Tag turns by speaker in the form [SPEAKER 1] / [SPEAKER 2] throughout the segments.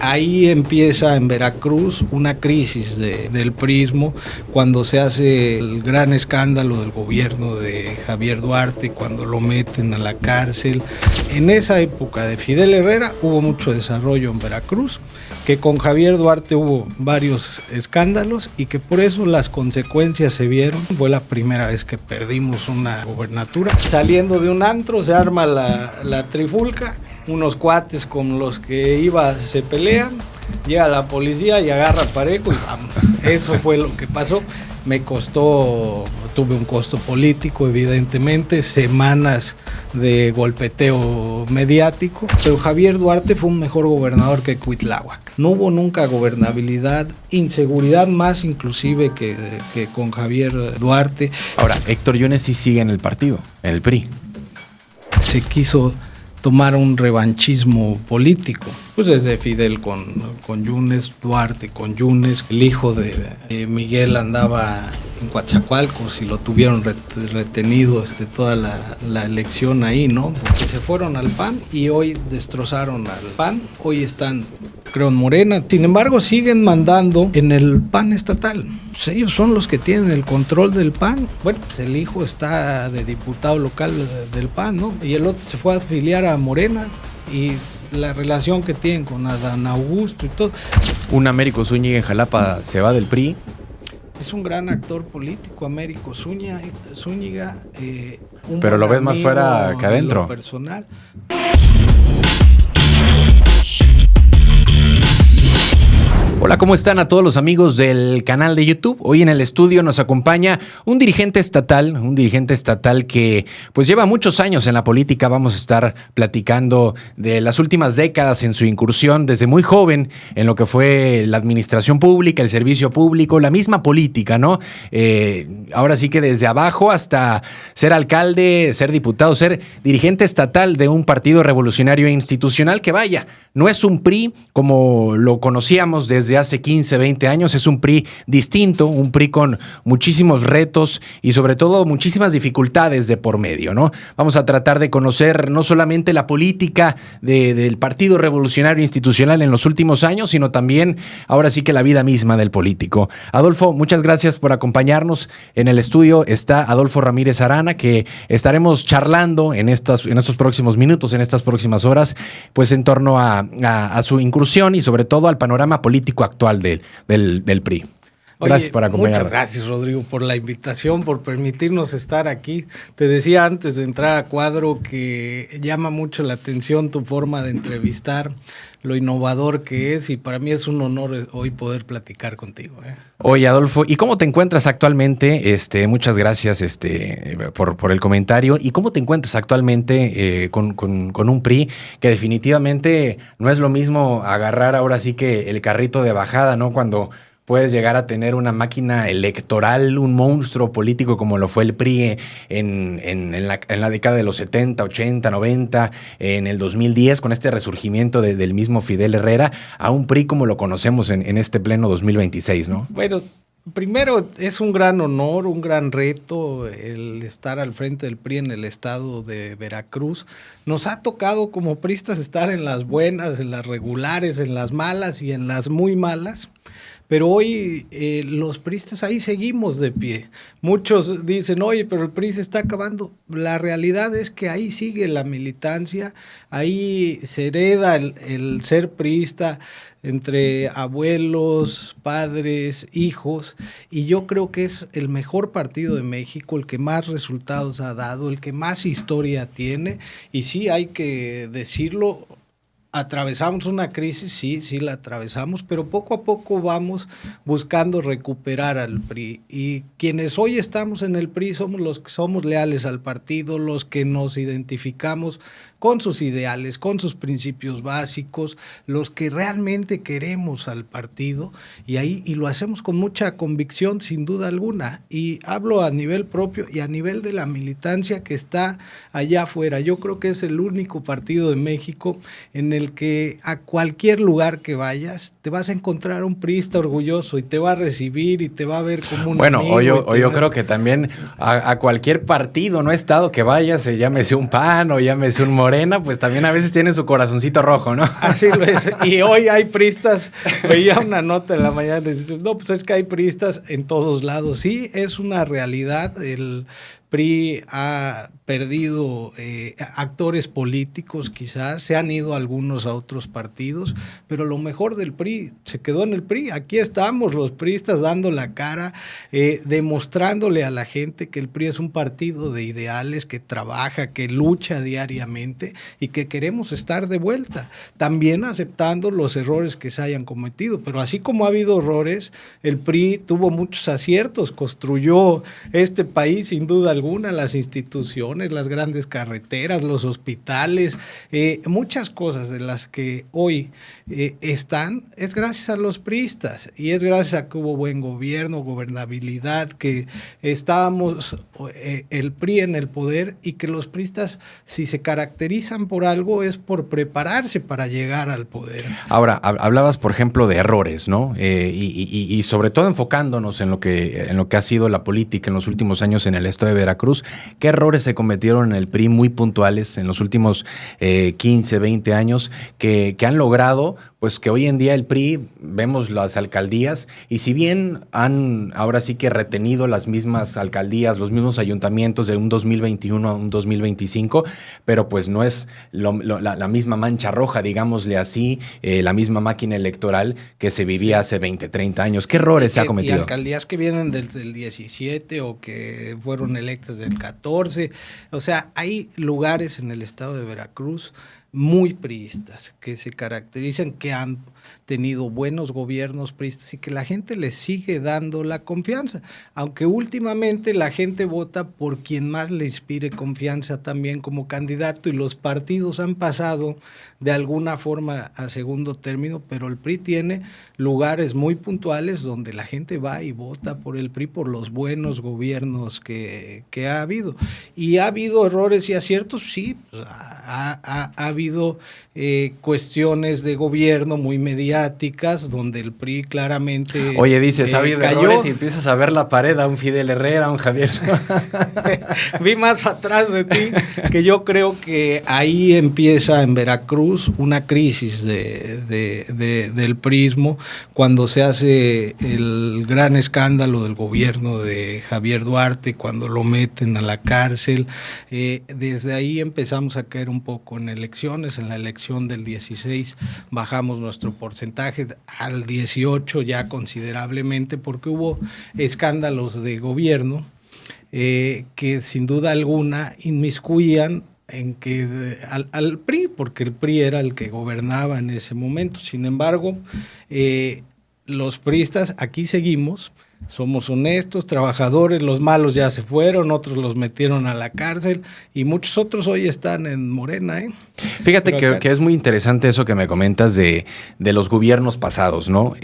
[SPEAKER 1] ahí empieza en Veracruz una crisis del prismo, cuando se hace el gran escándalo del gobierno de Javier Duarte, cuando lo meten a la cárcel. En esa época de Fidel Herrera hubo mucho desarrollo en Veracruz, que con Javier Duarte hubo varios escándalos y que por eso las consecuencias se vieron. Fue la primera vez que perdimos una gobernatura. Saliendo de un antro se arma la trifulca, unos cuates con los que iba se pelean, llega la policía y agarra Parejo y vamos. Eso fue lo que pasó. Me costó, tuve un costo político, evidentemente, semanas de golpeteo mediático, pero Javier Duarte fue un mejor gobernador que Cuitláhuac. No hubo nunca gobernabilidad, inseguridad más inclusive que con Javier Duarte.
[SPEAKER 2] Ahora, Héctor Yunes sí sigue en el partido, en el PRI.
[SPEAKER 1] Se quiso tomar un revanchismo político, pues desde Fidel con Yunes, Duarte con Yunes, el hijo de Miguel andaba en Coatzacoalcos y lo tuvieron retenido toda la elección ahí, ¿no? Porque se fueron al PAN y hoy destrozaron al PAN, hoy están, creo, en Morena. Sin embargo, siguen mandando en el PAN estatal. Pues ellos son los que tienen el control del PAN. Bueno, pues el hijo está de diputado local del PAN, ¿no? Y el otro se fue a afiliar a Morena y la relación que tienen con Adán Augusto y todo.
[SPEAKER 2] Un Américo Zúñiga en Jalapa se va del PRI.
[SPEAKER 1] Es un gran actor político, Américo Zúñiga.
[SPEAKER 2] Pero lo ves más fuera que adentro.
[SPEAKER 1] Personal.
[SPEAKER 2] Hola, ¿cómo están a todos los amigos del canal de YouTube? Hoy en el estudio nos acompaña un dirigente estatal que pues lleva muchos años en la política. Vamos a estar platicando de las últimas décadas en su incursión desde muy joven en lo que fue la administración pública, el servicio público, la misma política, ¿no? Ahora sí que desde abajo hasta ser alcalde, ser diputado, ser dirigente estatal de un partido revolucionario e institucional que vaya, no es un PRI como lo conocíamos desde hace 15, 20 años, es un PRI distinto, un PRI con muchísimos retos y sobre todo muchísimas dificultades de por medio, ¿no? Vamos a tratar de conocer no solamente la política del Partido Revolucionario Institucional en los últimos años, sino también ahora sí que la vida misma del político. Adolfo, muchas gracias por acompañarnos. En el estudio está Adolfo Ramírez Arana, que estaremos charlando en estos próximos minutos, en estas próximas horas, pues en torno a su incursión y sobre todo al panorama político actual del PRI. Gracias por acompañarnos.
[SPEAKER 1] Muchas gracias, Rodrigo, por la invitación, por permitirnos estar aquí. Te decía antes de entrar a cuadro que llama mucho la atención tu forma de entrevistar, lo innovador que es, y para mí es un honor hoy poder platicar contigo.
[SPEAKER 2] Oye, Adolfo, ¿y cómo te encuentras actualmente? Muchas gracias por el comentario. ¿Y cómo te encuentras actualmente con un PRI que definitivamente no es lo mismo agarrar ahora sí que el carrito de bajada, ¿no? Cuando puedes llegar a tener una máquina electoral, un monstruo político como lo fue el PRI en la década de los 70, 80, 90, en el 2010, con este resurgimiento del mismo Fidel Herrera, a un PRI como lo conocemos en este pleno 2026, ¿no?
[SPEAKER 1] Bueno, primero es un gran honor, un gran reto el estar al frente del PRI en el estado de Veracruz. Nos ha tocado como priistas estar en las buenas, en las regulares, en las malas y en las muy malas. Pero hoy los priistas ahí seguimos de pie. Muchos dicen, oye, pero el PRI se está acabando. La realidad es que ahí sigue la militancia, ahí se hereda el ser priista entre abuelos, padres, hijos, y yo creo que es el mejor partido de México, el que más resultados ha dado, el que más historia tiene, y sí hay que decirlo. Atravesamos una crisis, sí la atravesamos, pero poco a poco vamos buscando recuperar al PRI. Y quienes hoy estamos en el PRI somos los que somos leales al partido, los que nos identificamos con sus ideales, con sus principios básicos, los que realmente queremos al partido, y lo hacemos con mucha convicción, sin duda alguna. Y hablo a nivel propio y a nivel de la militancia que está allá afuera. Yo creo que es el único partido de México en el que a cualquier lugar que vayas te vas a encontrar un priista orgulloso y te va a recibir y te va a ver como un amigo.
[SPEAKER 2] Bueno, yo creo que también a cualquier partido, no estado que vayas, llámese un PAN o llámese un Morena, pues también a veces tienen su corazoncito rojo, ¿no?
[SPEAKER 1] Así lo es. Y hoy hay priistas, veía una nota en la mañana, dice, no, pues es que hay priistas en todos lados. Sí, es una realidad. El PRI ha perdido actores políticos, quizás se han ido algunos a otros partidos, pero lo mejor del PRI se quedó en el PRI. Aquí estamos los priistas dando la cara, demostrándole a la gente que el PRI es un partido de ideales, que trabaja, que lucha diariamente y que queremos estar de vuelta, también aceptando los errores que se hayan cometido, pero así como ha habido errores, el PRI tuvo muchos aciertos, construyó este país sin duda alguna, las instituciones, las grandes carreteras, los hospitales, muchas cosas de las que hoy están, es gracias a los priistas y es gracias a que hubo buen gobierno, gobernabilidad, que estábamos el PRI en el poder y que los priistas, si se caracterizan por algo, es por prepararse para llegar al poder.
[SPEAKER 2] Ahora, hablabas, por ejemplo, de errores, ¿no? Y sobre todo enfocándonos en lo que ha sido la política en los últimos años en el estado de Veracruz, ¿qué errores se cometieron en el PRI muy puntuales en los últimos 15, 20 años que han logrado, pues que hoy en día el PRI, vemos las alcaldías y si bien han ahora sí que retenido las mismas alcaldías, los mismos ayuntamientos de un 2021 a un 2025, pero pues no es la misma mancha roja, digámosle así, la misma máquina electoral que se vivía hace 20, 30 años. ¿Qué errores se ha cometido?
[SPEAKER 1] Y alcaldías que vienen desde el 17 o que fueron electas del 14. O sea, hay lugares en el estado de Veracruz muy priistas, que se caracterizan, que han tenido buenos gobiernos priistas y que la gente les sigue dando la confianza, aunque últimamente la gente vota por quien más le inspire confianza también como candidato y los partidos han pasado de alguna forma a segundo término, pero el PRI tiene lugares muy puntuales donde la gente va y vota por el PRI por los buenos gobiernos que ha habido. Y ha habido errores y aciertos, sí, pues, ha habido cuestiones de gobierno muy mediáticas donde el PRI claramente
[SPEAKER 2] Oye, dices, ha habido errores y empiezas a ver la pared a un Fidel Herrera, a un Javier.
[SPEAKER 1] Vi más atrás de ti, que yo creo que ahí empieza en Veracruz una crisis del priismo cuando se hace el gran escándalo del gobierno de Javier Duarte, cuando lo meten a la cárcel. Desde ahí empezamos a caer un poco en elecciones. En la elección del 16 bajamos nuestro porcentaje al 18 ya considerablemente porque hubo escándalos de gobierno que sin duda alguna inmiscuían en que al PRI, porque el PRI era el que gobernaba en ese momento. Sin embargo, los priistas aquí seguimos, somos honestos, trabajadores, los malos ya se fueron, otros los metieron a la cárcel y muchos otros hoy están en Morena, ¿eh?
[SPEAKER 2] Fíjate que es muy interesante eso que me comentas de los gobiernos pasados, ¿no?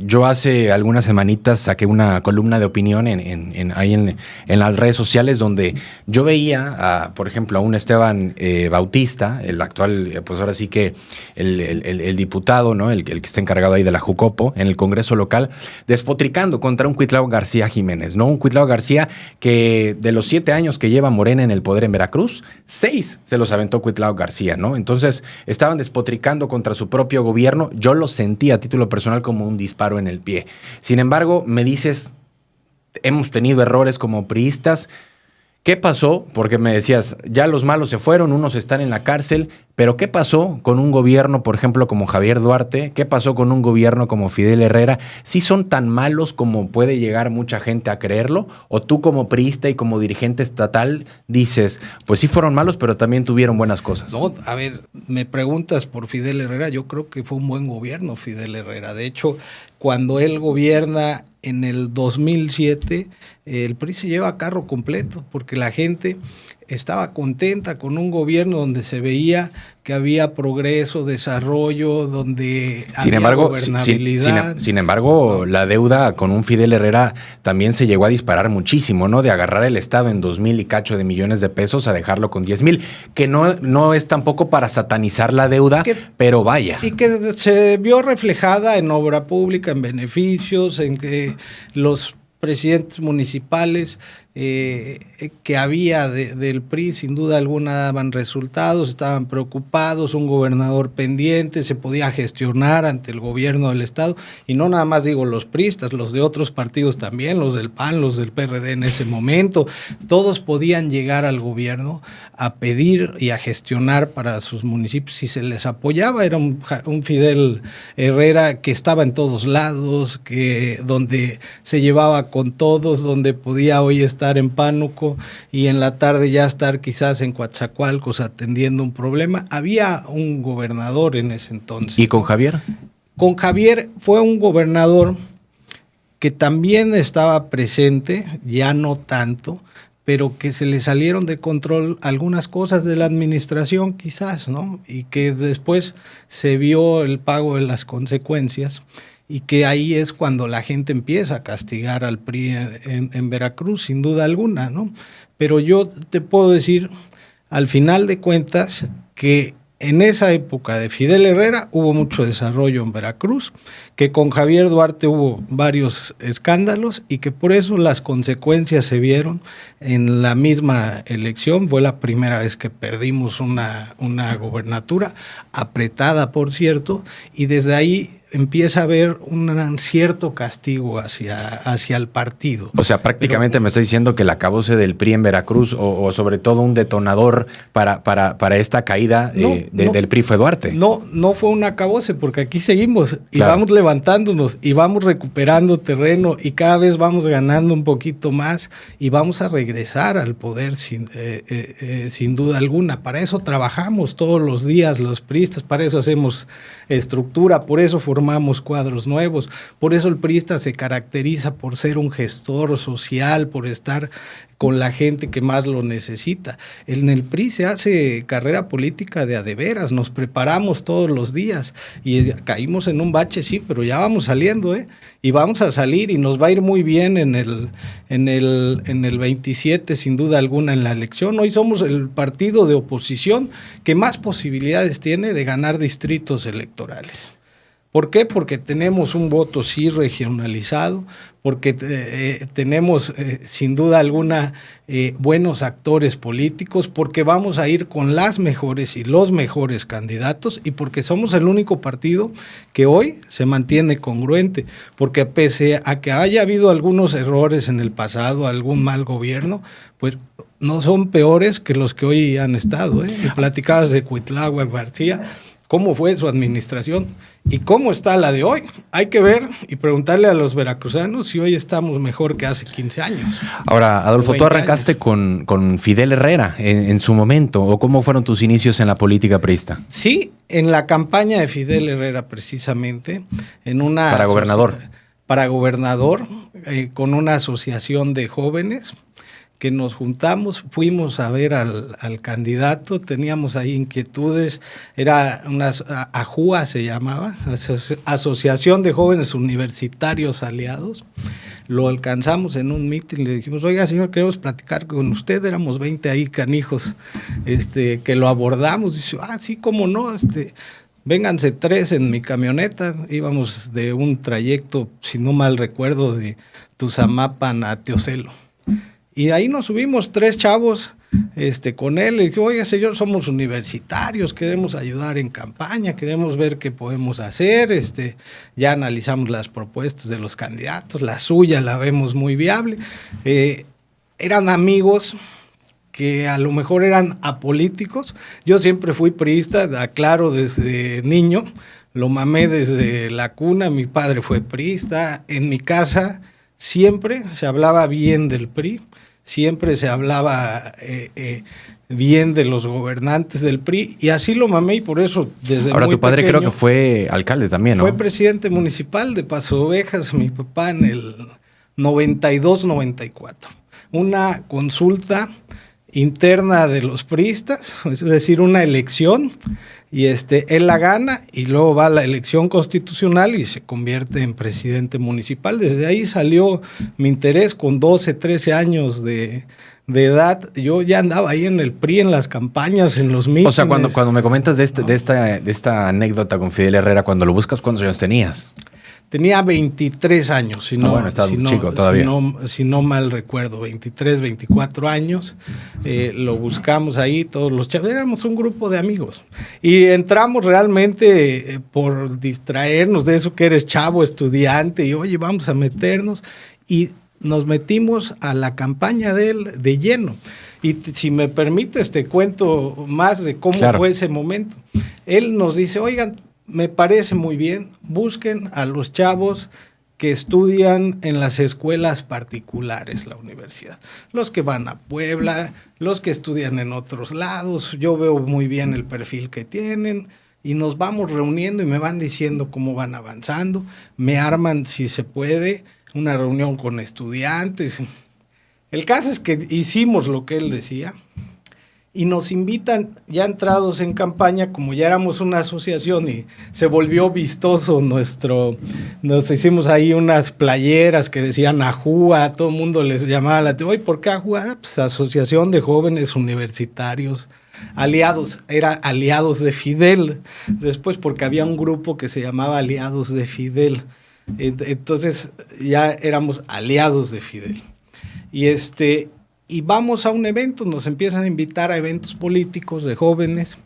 [SPEAKER 2] Yo hace algunas semanitas saqué una columna de opinión ahí en las redes sociales donde yo veía, por ejemplo, a un Esteban Bautista, el actual, pues ahora sí que el diputado, ¿no? El que está encargado ahí de la Jucopo en el Congreso local, despotricando contra un Cuitlao García Jiménez, ¿no? Un Cuitlao García que de los 7 años que lleva Morena en el poder en Veracruz, 6 se los aventó Cuitlao García, ¿no? Entonces estaban despotricando contra su propio gobierno. Yo lo sentí a título personal como un disparo en el pie. Sin embargo, me dices, hemos tenido errores como priistas. ¿Qué pasó? Porque me decías, ya los malos se fueron, unos están en la cárcel, pero ¿qué pasó con un gobierno, por ejemplo, como Javier Duarte? ¿Qué pasó con un gobierno como Fidel Herrera? ¿Sí son tan malos como puede llegar mucha gente a creerlo? ¿O tú como priista y como dirigente estatal dices, pues sí fueron malos, pero también tuvieron buenas cosas?
[SPEAKER 1] No, a ver, me preguntas por Fidel Herrera, yo creo que fue un buen gobierno Fidel Herrera. De hecho, cuando él gobierna en el 2007, el PRI se lleva carro completo, porque la gente estaba contenta con un gobierno donde se veía que había progreso, desarrollo, donde había gobernabilidad.
[SPEAKER 2] Sin embargo, la deuda con un Fidel Herrera también se llegó a disparar muchísimo, ¿no? De agarrar el Estado en 2,000 y cacho de millones de pesos a dejarlo con 10,000, que no es tampoco para satanizar la deuda, pero vaya.
[SPEAKER 1] Y que se vio reflejada en obra pública, en beneficios, en que los presidentes municipales que había del PRI, sin duda alguna daban resultados, estaban preocupados, un gobernador pendiente, se podía gestionar ante el gobierno del Estado, y no nada más digo los priistas, los de otros partidos también, los del PAN, los del PRD en ese momento, todos podían llegar al gobierno a pedir y a gestionar para sus municipios si se les apoyaba. Era un Fidel Herrera que estaba en todos lados, donde se llevaba con todos, donde podía hoy estar en Pánuco y en la tarde ya estar quizás en Coatzacoalcos atendiendo un problema. Había un gobernador en ese entonces.
[SPEAKER 2] ¿Y con Javier?
[SPEAKER 1] Con Javier fue un gobernador que también estaba presente, ya no tanto, pero que se le salieron de control algunas cosas de la administración quizás, ¿no? Y que después se vio el pago de las consecuencias, y que ahí es cuando la gente empieza a castigar al PRI en Veracruz, sin duda alguna, ¿no? Pero yo te puedo decir, al final de cuentas, que en esa época de Fidel Herrera hubo mucho desarrollo en Veracruz, que con Javier Duarte hubo varios escándalos y que por eso las consecuencias se vieron en la misma elección. Fue la primera vez que perdimos una gobernatura, apretada por cierto, y desde ahí empieza a haber un cierto castigo hacia el partido.
[SPEAKER 2] O sea, prácticamente me está diciendo que el acabose del PRI en Veracruz o sobre todo un detonador para esta caída del PRI fue Duarte.
[SPEAKER 1] No fue un acabose, porque aquí seguimos y
[SPEAKER 2] claro,
[SPEAKER 1] vamos levantándonos y vamos recuperando terreno y cada vez vamos ganando un poquito más y vamos a regresar al poder sin duda alguna. Para eso trabajamos todos los días los priistas, para eso hacemos estructura, por eso formamos cuadros nuevos, por eso el priista se caracteriza por ser un gestor social, por estar con la gente que más lo necesita. En el PRI se hace carrera política de a de veras, nos preparamos todos los días y caímos en un bache, sí, pero ya vamos saliendo, y vamos a salir y nos va a ir muy bien en el 27, sin duda alguna, en la elección. Hoy somos el partido de oposición que más posibilidades tiene de ganar distritos electorales. ¿Por qué? Porque tenemos un voto sí regionalizado, porque tenemos sin duda alguna buenos actores políticos, porque vamos a ir con las mejores y los mejores candidatos y porque somos el único partido que hoy se mantiene congruente, porque pese a que haya habido algunos errores en el pasado, algún mal gobierno, pues no son peores que los que hoy han estado. Y platicabas de Cuitláhuac García, cómo fue su administración y cómo está la de hoy. Hay que ver y preguntarle a los veracruzanos si hoy estamos mejor que hace 15 años.
[SPEAKER 2] Ahora, Adolfo, tú arrancaste con Fidel Herrera en su momento, ¿o cómo fueron tus inicios en la política priista?
[SPEAKER 1] Sí, en la campaña de Fidel Herrera precisamente, en una...
[SPEAKER 2] Para gobernador.
[SPEAKER 1] Para gobernador, con una asociación de jóvenes que nos juntamos, fuimos a ver al candidato, teníamos ahí inquietudes, era una AJUA se llamaba, Asociación de Jóvenes Universitarios Aliados. Lo alcanzamos en un mitin, le dijimos, oiga señor, queremos platicar con usted, éramos 20 ahí canijos, que lo abordamos. Dice, sí, cómo no, vénganse 3 en mi camioneta. Íbamos de un trayecto, si no mal recuerdo, de Tuzamapan a Teocelo. Y ahí nos subimos 3 chavos con él. Le dije, oiga señor, somos universitarios, queremos ayudar en campaña, queremos ver qué podemos hacer. Ya analizamos las propuestas de los candidatos, la suya la vemos muy viable. Eran amigos que a lo mejor eran apolíticos. Yo siempre fui priista, aclaro, desde niño, lo mamé desde la cuna, mi padre fue priista. En mi casa siempre se hablaba bien del PRI, siempre se hablaba bien de los gobernantes del PRI, y así lo mamé, y por eso desde
[SPEAKER 2] Ahora,
[SPEAKER 1] muy
[SPEAKER 2] tu padre
[SPEAKER 1] pequeño,
[SPEAKER 2] creo que fue alcalde también, ¿no?
[SPEAKER 1] Fue presidente municipal de Paso Ovejas, mi papá, en el 92-94. Una consulta interna de los priistas, es decir, una elección, y él la gana y luego va a la elección constitucional y se convierte en presidente municipal. Desde ahí salió mi interés. Con 12, 13 años de edad, yo ya andaba ahí en el PRI, en las campañas, en los mítines.
[SPEAKER 2] O sea, cuando me comentas de esta anécdota con Fidel Herrera, cuando lo buscas, ¿cuántos años tenías?
[SPEAKER 1] Tenía 23 años, si no,
[SPEAKER 2] bueno, está chico todavía.
[SPEAKER 1] Si no mal recuerdo, 23, 24 años. Lo buscamos ahí, todos los chavos. Éramos un grupo de amigos. Y entramos realmente por distraernos de eso que eres chavo, estudiante, y oye, vamos a meternos. Y nos metimos a la campaña de él de lleno. Y si me permites, te cuento más de cómo fue ese momento. Él nos dice, oigan, me parece muy bien, busquen a los chavos que estudian en las escuelas particulares, la universidad. Los que van a Puebla, los que estudian en otros lados. Yo veo muy bien el perfil que tienen y nos vamos reuniendo y me van diciendo cómo van avanzando. Me arman, si se puede, una reunión con estudiantes. El caso es que hicimos lo que él decía. Y nos invitan, ya entrados en campaña, como ya éramos una asociación y se volvió vistoso nos hicimos ahí unas playeras que decían AJUA, todo el mundo les llamaba la atención. Oye, ¿por qué AJUA? Pues Asociación de Jóvenes Universitarios Aliados, era Aliados de Fidel, después porque había un grupo que se llamaba Aliados de Fidel, entonces ya éramos Aliados de Fidel. Y vamos a un evento, nos empiezan a invitar a eventos políticos de jóvenes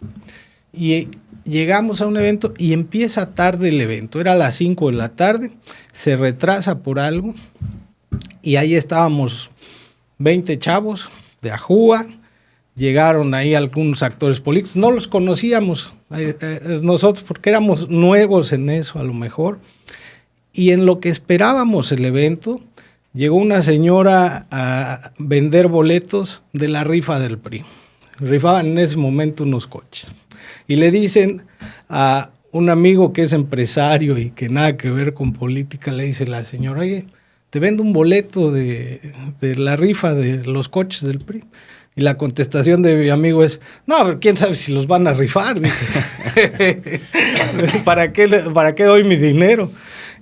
[SPEAKER 1] y llegamos a un evento y empieza tarde el evento, era a las 5 de la tarde, se retrasa por algo y ahí estábamos 20 chavos de AJUA, llegaron ahí algunos actores políticos, no los conocíamos nosotros porque éramos nuevos en eso a lo mejor, y en lo que esperábamos el evento, llegó una señora a vender boletos de la rifa del PRI. Rifaban en ese momento unos coches. Y le dicen a un amigo que es empresario y que nada que ver con política, le dice la señora, oye, te vendo un boleto de la rifa de los coches del PRI. Y la contestación de mi amigo es, no, quién sabe si los van a rifar, dice. ¿Para qué doy mi dinero?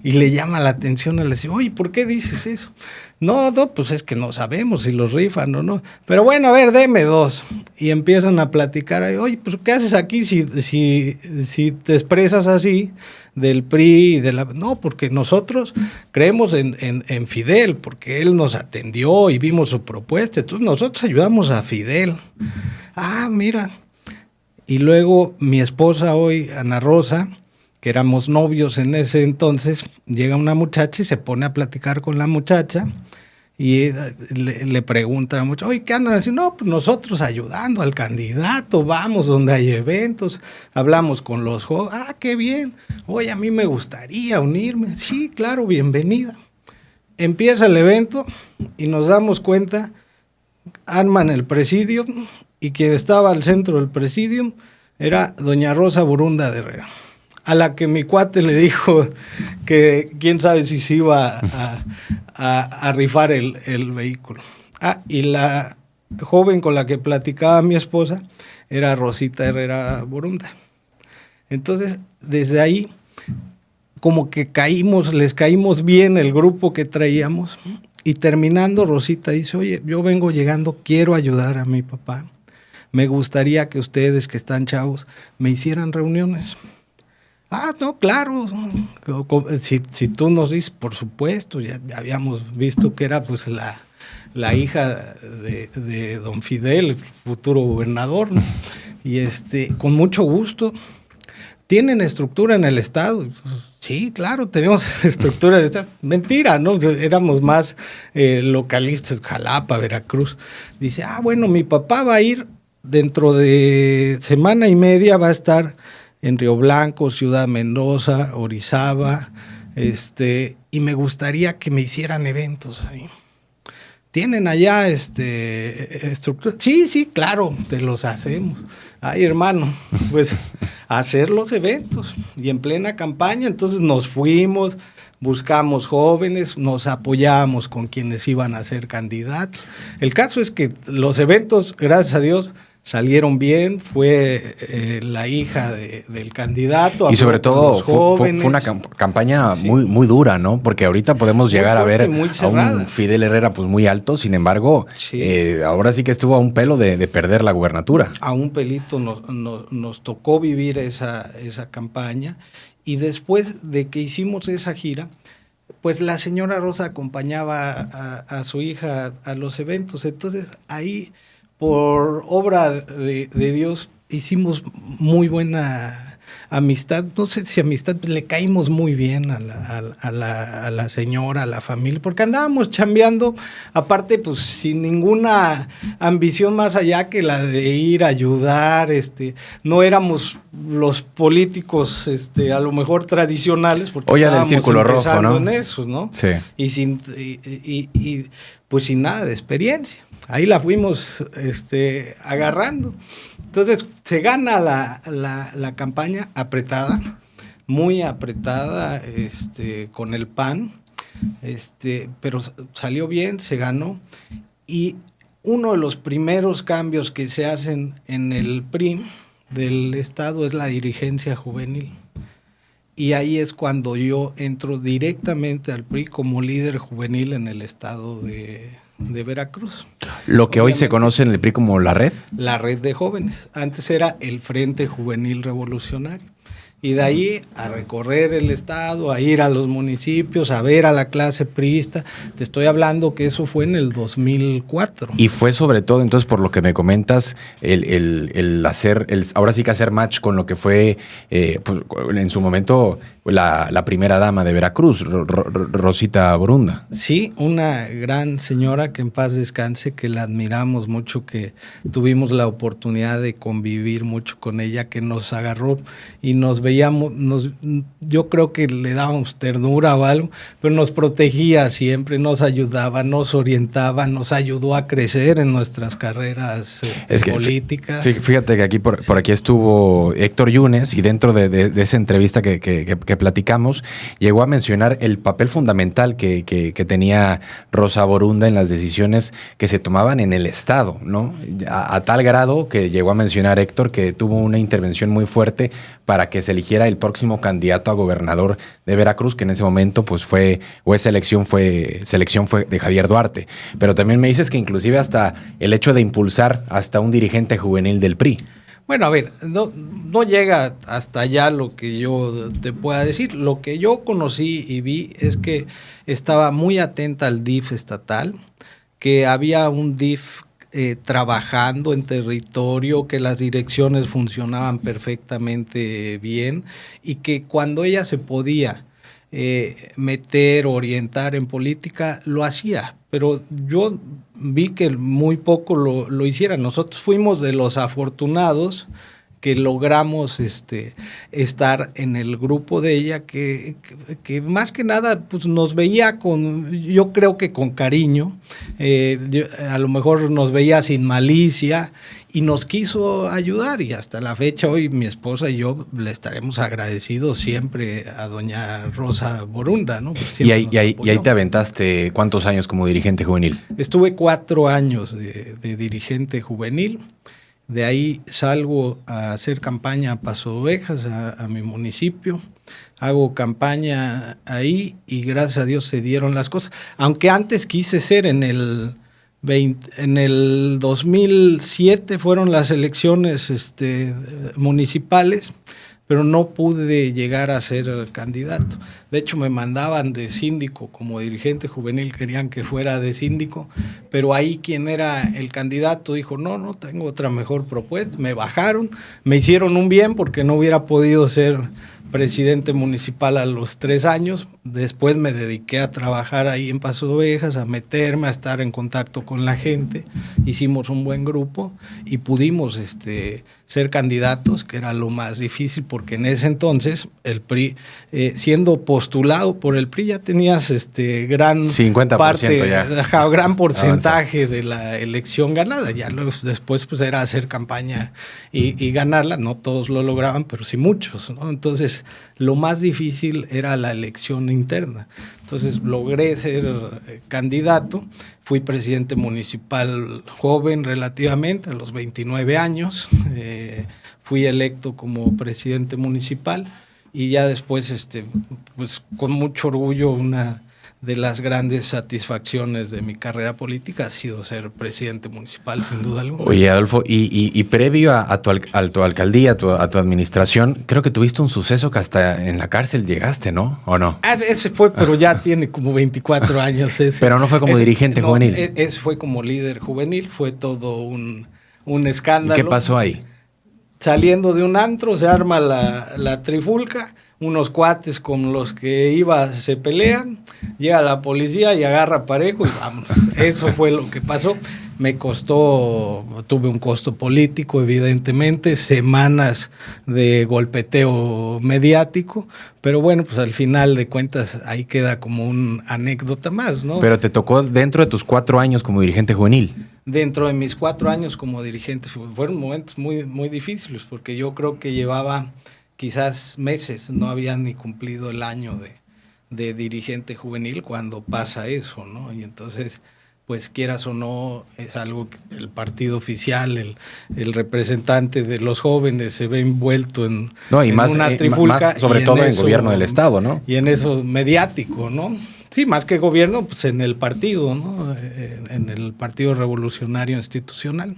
[SPEAKER 1] Y le llama la atención a le dice, oye, ¿por qué dices eso? No, pues es que no sabemos si los rifan o no. Pero bueno, a ver, deme 2. Y empiezan a platicar, oye, pues ¿qué haces aquí si te expresas así del PRI y de la... No, porque nosotros creemos en Fidel, porque él nos atendió y vimos su propuesta. Entonces nosotros ayudamos a Fidel. Ah, mira. Y luego mi esposa hoy, Ana Rosa, que éramos novios en ese entonces, llega una muchacha y se pone a platicar con la muchacha y le pregunta a la muchacha, oye, ¿qué andan haciendo? No, pues nosotros ayudando al candidato, vamos donde hay eventos, hablamos con los jóvenes, ah, qué bien, oye, a mí me gustaría unirme, sí, claro, bienvenida. Empieza el evento y nos damos cuenta, arman el presidio y quien estaba al centro del presidio era doña Rosa Borunda de Herrera, a la que mi cuate le dijo que quién sabe si se iba a rifar el vehículo. Ah, y la joven con la que platicaba mi esposa era Rosita Herrera Borunda. Entonces, desde ahí, como que les caímos bien el grupo que traíamos, y terminando, Rosita dice, oye, yo vengo llegando, quiero ayudar a mi papá, me gustaría que ustedes que están chavos me hicieran reuniones. Ah, no, claro, si tú nos dices, por supuesto, ya habíamos visto que era pues la hija de don Fidel, futuro gobernador, ¿no? Y con mucho gusto. ¿Tienen estructura en el Estado? Sí, claro, tenemos estructura de Estado. Mentira, ¿no? Éramos más localistas, Jalapa, Veracruz. Dice, bueno, mi papá va a ir dentro de semana y media, va a estar en Río Blanco, Ciudad Mendoza, Orizaba, y me gustaría que me hicieran eventos ahí. ¿Tienen allá estructura? Sí, claro, te los hacemos. Ay, hermano, pues hacer los eventos y en plena campaña. Entonces nos fuimos, buscamos jóvenes, nos apoyábamos con quienes iban a ser candidatos. El caso es que los eventos, gracias a Dios, salieron bien, fue la hija del candidato.
[SPEAKER 2] Y sobre todo fue una campaña muy, muy dura, ¿no? Porque ahorita podemos llegar a ver a un Fidel Herrera pues muy alto, sin embargo, ahora sí que estuvo a un pelo de perder la gubernatura.
[SPEAKER 1] A un pelito nos tocó vivir esa campaña Y después de que hicimos esa gira, pues la señora Rosa acompañaba a su hija a los eventos. Entonces ahí, por obra de Dios, hicimos muy buena amistad. No sé si amistad, le caímos muy bien a la señora, a la familia, porque andábamos chambeando, aparte pues sin ninguna ambición más allá que la de ir a ayudar. No éramos los políticos a lo mejor tradicionales, porque
[SPEAKER 2] olla del círculo rojo, ¿no?
[SPEAKER 1] En eso, ¿no?
[SPEAKER 2] Sí.
[SPEAKER 1] Y pues sin nada de experiencia. Ahí la fuimos agarrando. Entonces se gana la campaña apretada, muy apretada, con el PAN, pero salió bien, se ganó. Y uno de los primeros cambios que se hacen en el PRI del Estado es la dirigencia juvenil. Y ahí es cuando yo entro directamente al PRI como líder juvenil en el Estado de Veracruz.
[SPEAKER 2] Lo que hoy se conoce en el PRI como la red.
[SPEAKER 1] La red de jóvenes. Antes era el Frente Juvenil Revolucionario. Y de ahí a recorrer el estado, a ir a los municipios, a ver a la clase priista. Te estoy hablando que eso fue en el 2004.
[SPEAKER 2] Y fue sobre todo, entonces, por lo que me comentas, el hacer, ahora sí que hacer match con lo que fue pues, en su momento la primera dama de Veracruz, Rosita Borunda.
[SPEAKER 1] Sí, una gran señora que en paz descanse, que la admiramos mucho, que tuvimos la oportunidad de convivir mucho con ella, que nos agarró y nos veíamos, yo creo que le dábamos ternura o algo, pero nos protegía siempre, nos ayudaba, nos orientaba, nos ayudó a crecer en nuestras carreras políticas.
[SPEAKER 2] Fíjate que aquí por aquí estuvo Héctor Yunes, y dentro de esa entrevista que platicamos, llegó a mencionar el papel fundamental que tenía Rosa Borunda en las decisiones que se tomaban en el Estado, ¿no? A tal grado que llegó a mencionar Héctor que tuvo una intervención muy fuerte para que se eligiera el próximo candidato a gobernador de Veracruz, que en ese momento pues esa elección fue de Javier Duarte. Pero también me dices que inclusive hasta el hecho de impulsar hasta un dirigente juvenil del PRI.
[SPEAKER 1] Bueno, a ver, no llega hasta allá lo que yo te pueda decir. Lo que yo conocí y vi es que estaba muy atenta al DIF estatal, que había un DIF trabajando en territorio, que las direcciones funcionaban perfectamente bien y que cuando ella se podía meter, orientar en política, lo hacía. Pero yo vi que muy poco lo hiciera. Nosotros fuimos de los afortunados que logramos estar en el grupo de ella, que más que nada pues nos veía yo creo que con cariño, a lo mejor nos veía sin malicia y nos quiso ayudar, y hasta la fecha hoy mi esposa y yo le estaremos agradecidos siempre a doña Rosa Borunda, ¿no?
[SPEAKER 2] Y ahí te aventaste ¿cuántos años como dirigente juvenil?
[SPEAKER 1] Estuve 4 años de dirigente juvenil. De ahí salgo a hacer campaña a Paso de Ovejas, a mi municipio. Hago campaña ahí y gracias a Dios se dieron las cosas. Aunque antes quise ser en el 2007 fueron las elecciones municipales, pero no pude llegar a ser candidato. De hecho, me mandaban de síndico como dirigente juvenil, querían que fuera de síndico, pero ahí quien era el candidato dijo, no tengo otra mejor propuesta. Me bajaron, me hicieron un bien porque no hubiera podido ser presidente municipal a los 3 años. Después me dediqué a trabajar ahí en Paso de Ovejas, a meterme, a estar en contacto con la gente. Hicimos un buen grupo y pudimos ser candidatos, que era lo más difícil, porque en ese entonces el PRI, siendo postulado por el PRI, ya tenías gran
[SPEAKER 2] 50%
[SPEAKER 1] parte,
[SPEAKER 2] ya.
[SPEAKER 1] gran porcentaje de la elección ganada. Ya después pues era hacer campaña y ganarla. No todos lo lograban, pero sí muchos, ¿no? Entonces lo más difícil era la elección interna. Entonces logré ser candidato, fui presidente municipal joven relativamente, a los 29 años, fui electo como presidente municipal y ya después, pues con mucho orgullo, una de las grandes satisfacciones de mi carrera política ha sido ser presidente municipal, sin duda alguna.
[SPEAKER 2] Oye, Adolfo, y previo a tu alcaldía, a tu administración, creo que tuviste un suceso que hasta en la cárcel llegaste, ¿no? ¿O no?
[SPEAKER 1] Ese fue, pero ya tiene como 24 años.
[SPEAKER 2] Pero no fue como dirigente juvenil.
[SPEAKER 1] Ese fue como líder juvenil, fue todo un escándalo.
[SPEAKER 2] ¿Y qué pasó ahí?
[SPEAKER 1] Saliendo de un antro se arma la trifulca, unos cuates con los que iba se pelean, llega la policía y agarra parejo y vamos. Eso fue lo que pasó. Tuve un costo político, evidentemente, semanas de golpeteo mediático, pero bueno, pues al final de cuentas ahí queda como una anécdota más, ¿no?
[SPEAKER 2] Pero te tocó dentro de tus 4 años como dirigente juvenil.
[SPEAKER 1] Dentro de mis 4 años como dirigente, fueron momentos muy, muy difíciles, porque yo creo que llevaba quizás meses, no había ni cumplido el año de dirigente juvenil cuando pasa eso, ¿no? Y entonces, pues quieras o no, es algo que el partido oficial, el representante de los jóvenes se ve envuelto en una trifulca.
[SPEAKER 2] Más sobre todo en gobierno del Estado, ¿no?
[SPEAKER 1] Y en eso mediático, ¿no? Sí, más que gobierno, pues en el partido, ¿no? En el Partido Revolucionario Institucional.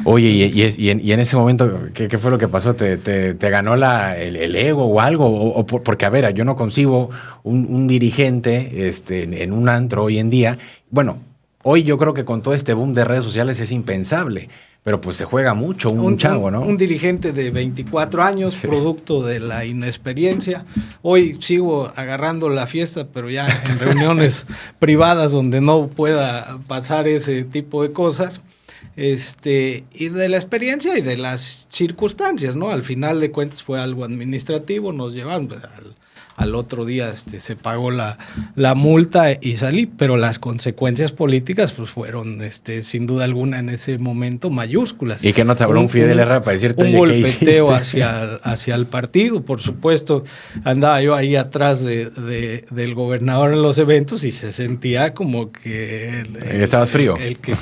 [SPEAKER 2] Oye, y en ese momento, ¿qué fue lo que pasó? ¿Te ganó el ego o algo? Porque, a ver, yo no concibo un dirigente en un antro hoy en día. Bueno, hoy yo creo que con todo este boom de redes sociales es impensable. Pero pues se juega mucho un chavo, ¿no?
[SPEAKER 1] Un dirigente de 24 años, sí, producto de la inexperiencia. Hoy sigo agarrando la fiesta, pero ya en reuniones privadas donde no pueda pasar ese tipo de cosas. Y de la experiencia y de las circunstancias, ¿no? Al final de cuentas fue algo administrativo, nos llevaron al otro día se pagó la multa y salí, pero las consecuencias políticas pues fueron sin duda alguna en ese momento mayúsculas.
[SPEAKER 2] ¿Y que no te habló un Fidel Herrera para decirte
[SPEAKER 1] un golpeteo hacia el partido? Por supuesto, andaba yo ahí atrás del gobernador en los eventos y se sentía como que
[SPEAKER 2] estabas frío.
[SPEAKER 1] El que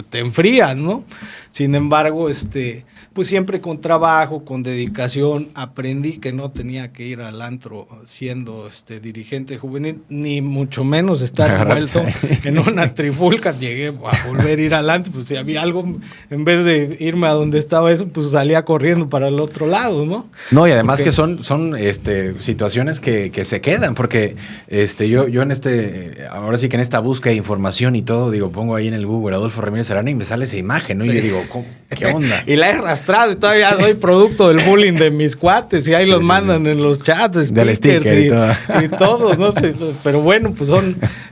[SPEAKER 1] te enfrías, ¿no? Sin embargo, pues siempre con trabajo, con dedicación, aprendí que no tenía que ir al antro siendo dirigente juvenil, ni mucho menos estar envuelto en una trifulca. Llegué a volver a ir al antro, pues si había algo, en vez de irme a donde estaba eso, pues salía corriendo para el otro lado, ¿no?
[SPEAKER 2] No, y además que son situaciones que se quedan, porque yo ahora sí que en esta búsqueda de información y todo, digo, pongo ahí en el Google Adolfo Ramírez Arana y me sale esa imagen, ¿no? Sí. Y yo digo, ¿qué onda?
[SPEAKER 1] Y la he arrastrado y todavía soy producto del bullying de mis cuates y ahí sí, los mandan en los chats, stickers y todo, ¿no? Pero bueno, pues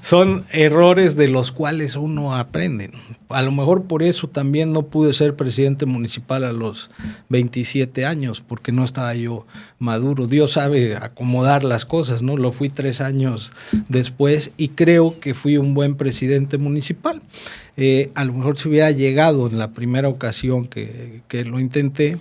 [SPEAKER 1] son errores de los cuales uno aprende. A lo mejor por eso también no pude ser presidente municipal a los 27 años, porque no estaba yo maduro. Dios sabe acomodar las cosas, ¿no? Lo fui 3 años después y creo que fui un buen presidente municipal. A lo mejor si hubiera llegado en la primera ocasión que lo intenté,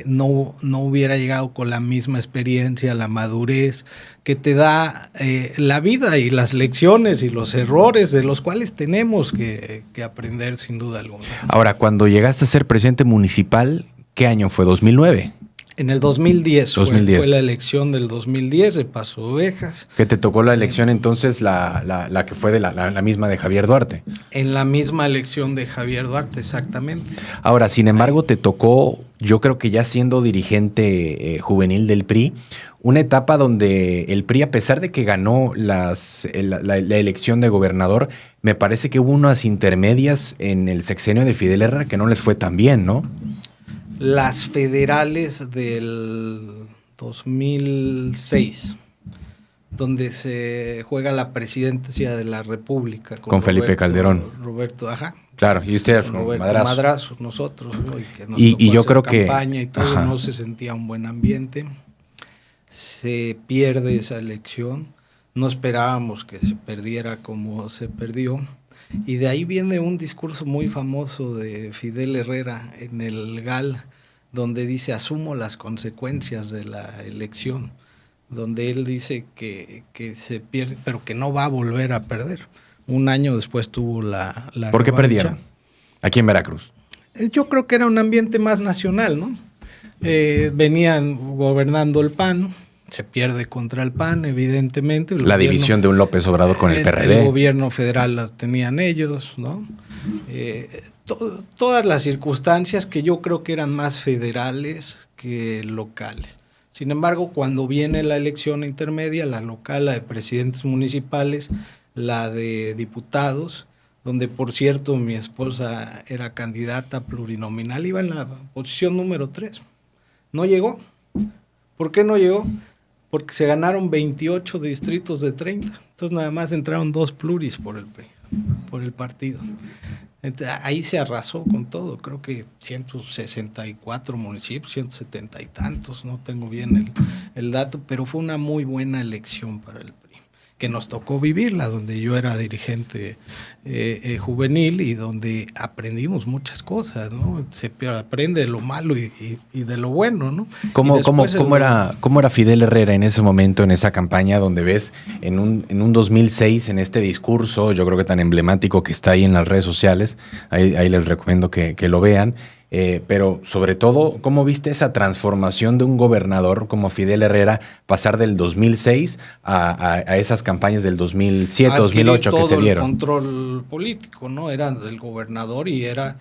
[SPEAKER 1] no hubiera llegado con la misma experiencia, la madurez que te da la vida y las lecciones y los errores de los cuales tenemos que aprender sin duda alguna.
[SPEAKER 2] Ahora, cuando llegaste a ser presidente municipal, ¿qué año fue? ¿2009?
[SPEAKER 1] En el 2010. Fue la elección del 2010 de Paso Ovejas.
[SPEAKER 2] ¿Que te tocó la elección entonces la que fue de la misma de Javier Duarte?
[SPEAKER 1] En la misma elección de Javier Duarte, exactamente.
[SPEAKER 2] Ahora, sin embargo, te tocó, yo creo que ya siendo dirigente juvenil del PRI, una etapa donde el PRI, a pesar de que ganó la elección de gobernador, me parece que hubo unas intermedias en el sexenio de Fidel Herrera que no les fue tan bien, ¿no?
[SPEAKER 1] Las federales del 2006, donde se juega la presidencia de la República.
[SPEAKER 2] Con Felipe Calderón.
[SPEAKER 1] Roberto, ajá.
[SPEAKER 2] Claro, y usted,
[SPEAKER 1] Roberto Madrazo, nosotros, ¿no?
[SPEAKER 2] Y yo creo que
[SPEAKER 1] campaña y todo, no se sentía un buen ambiente. Se pierde esa elección. No esperábamos que se perdiera como se perdió. Y de ahí viene un discurso muy famoso de Fidel Herrera en el GAL, donde dice, asumo las consecuencias de la elección, donde él dice que se pierde, pero que no va a volver a perder. Un año después tuvo la
[SPEAKER 2] ¿Por qué perdieron? Aquí en Veracruz.
[SPEAKER 1] Yo creo que era un ambiente más nacional, ¿no? Venían gobernando el PAN, Se pierde contra el PAN, evidentemente.
[SPEAKER 2] La división de un López Obrador con el PRD.
[SPEAKER 1] El gobierno federal la tenían ellos, ¿no? Todas las circunstancias que yo creo que eran más federales que locales. Sin embargo, cuando viene la elección intermedia, la local, la de presidentes municipales, la de diputados, donde por cierto mi esposa era candidata plurinominal, iba en la posición número 3. No llegó. ¿Por qué no llegó? Porque se ganaron 28 distritos de 30. Entonces nada más entraron 2 pluris por el partido. Entonces, ahí se arrasó con todo. Creo que 164 municipios, 170 y tantos, no tengo bien el dato, pero fue una muy buena elección para el PRI, que nos tocó vivirla, donde yo era dirigente juvenil y donde aprendimos muchas cosas, ¿no? Se aprende de lo malo y de lo bueno, ¿no?
[SPEAKER 2] ¿Cómo era Fidel Herrera en ese momento, en esa campaña, donde ves en un 2006, en este discurso, yo creo que tan emblemático que está ahí en las redes sociales, ahí les recomiendo que lo vean, pero sobre todo, ¿cómo viste esa transformación de un gobernador como Fidel Herrera pasar del 2006 a esas campañas del 2007, 2008 que se dieron?
[SPEAKER 1] El control político, ¿no? Era el gobernador y era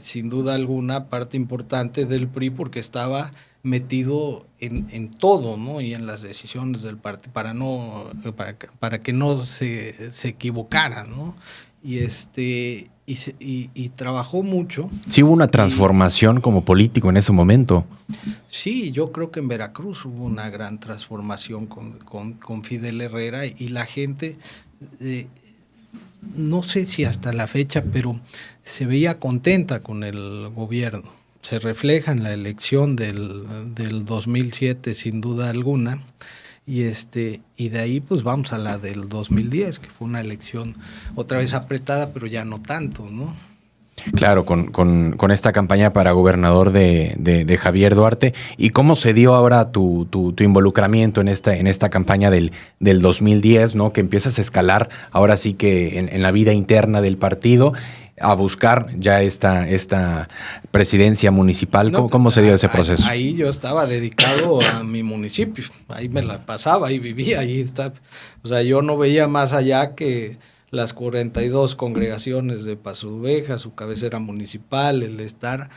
[SPEAKER 1] sin duda alguna parte importante del PRI porque estaba metido en todo, ¿no? Y en las decisiones del partido para que no se equivocaran, ¿no? Y trabajó mucho.
[SPEAKER 2] Sí hubo una transformación como político en ese momento.
[SPEAKER 1] Sí, yo creo que en Veracruz hubo una gran transformación con Fidel Herrera y la gente, no sé si hasta la fecha, pero se veía contenta con el gobierno. Se refleja en la elección del 2007 sin duda alguna. Y de ahí pues vamos a la del 2010, que fue una elección otra vez apretada, pero ya no tanto, ¿no?
[SPEAKER 2] Claro, con esta campaña para gobernador de Javier Duarte. ¿Y cómo se dio ahora tu involucramiento en esta campaña del 2010, ¿no? Que empiezas a escalar ahora sí que en la vida interna del partido, a buscar ya esta presidencia municipal. ¿Cómo se dio ese proceso?
[SPEAKER 1] Ahí yo estaba dedicado a mi municipio, ahí me la pasaba, ahí vivía, ahí estaba. O sea, yo no veía más allá que las 42 congregaciones de Paso de Ovejas, su cabecera municipal, el estar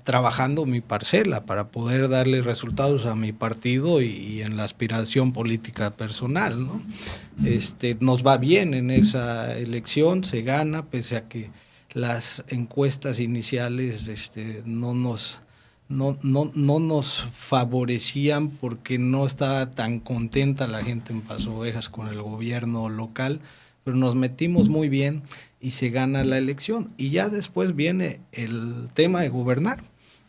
[SPEAKER 1] trabajando mi parcela para poder darle resultados a mi partido y en la aspiración política personal, ¿no? Nos va bien en esa elección, se gana, pese a que las encuestas iniciales no nos favorecían porque no estaba tan contenta la gente en Paso de Ovejas con el gobierno local, pero nos metimos muy bien y se gana la elección. Y ya después viene el tema de gobernar.